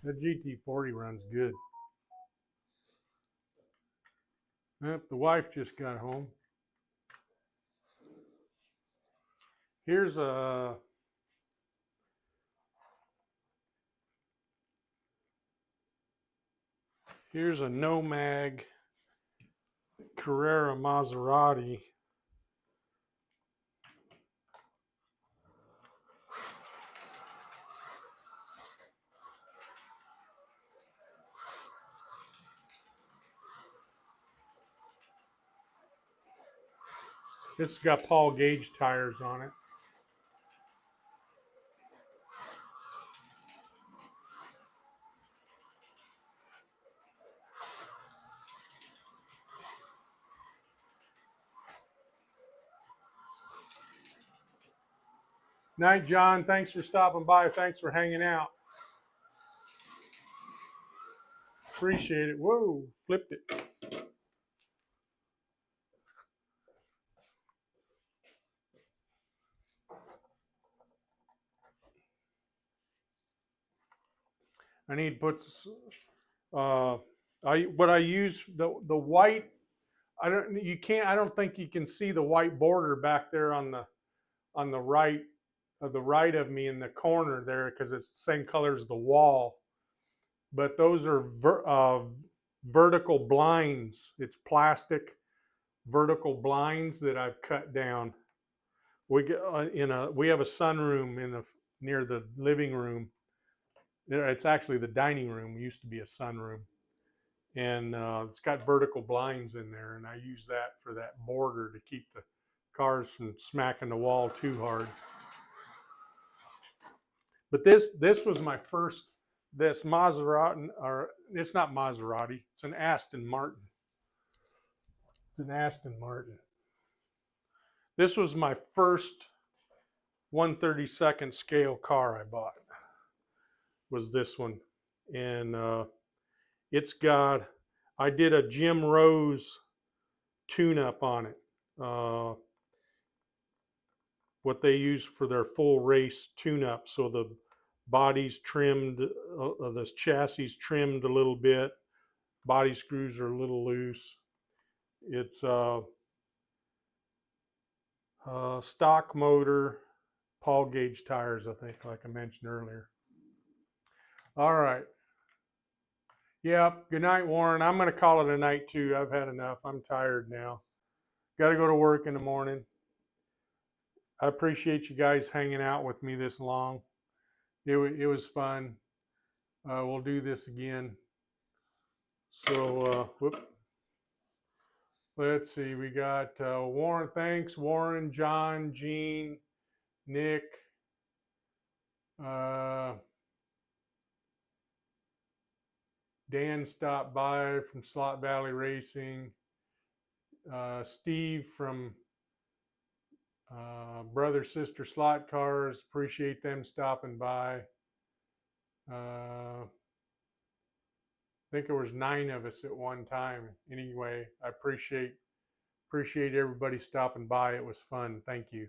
The GT40 runs good. Yep, the wife just got home. Here's a Nomag Carrera Maserati This has got Paul Gage tires on it. Night, John. Thanks for stopping by. Thanks for hanging out. Appreciate it. Whoa, flipped it. I need to put what I use the white. I don't think you can see the white border back there on the right of me in the corner there because it's the same color as the wall. But those are vertical blinds. It's plastic vertical blinds that I've cut down. We have a sunroom near the living room. It's actually the dining room. It used to be a sunroom, and it's got vertical blinds in there, and I use that for that border to keep the cars from smacking the wall too hard. But this was my first. This Maserati, or it's not Maserati. It's an Aston Martin. It's an Aston Martin. This was my first 1/32 scale car I bought. Was this one, and it's got. I did a Jim Rose tune-up on it. What they use for their full race tune-up. So the body's trimmed, the chassis trimmed a little bit. Body screws are a little loose. It's stock motor, Paul Gage tires, I think, like I mentioned earlier. All right. Yep. Good night, Warren. I'm going to call it a night too. I've had enough. I'm tired now. Got to go to work in the morning. I appreciate you guys hanging out with me this long. It was fun. We'll do this again. So, let's see. We got Warren. Thanks, Warren, John, Gene, Nick. Dan stopped by from Slot Valley Racing. Steve from Brother Sister Slot Cars. Appreciate them stopping by. I think there was 9 of us at one time. Anyway, I appreciate everybody stopping by. It was fun. Thank you.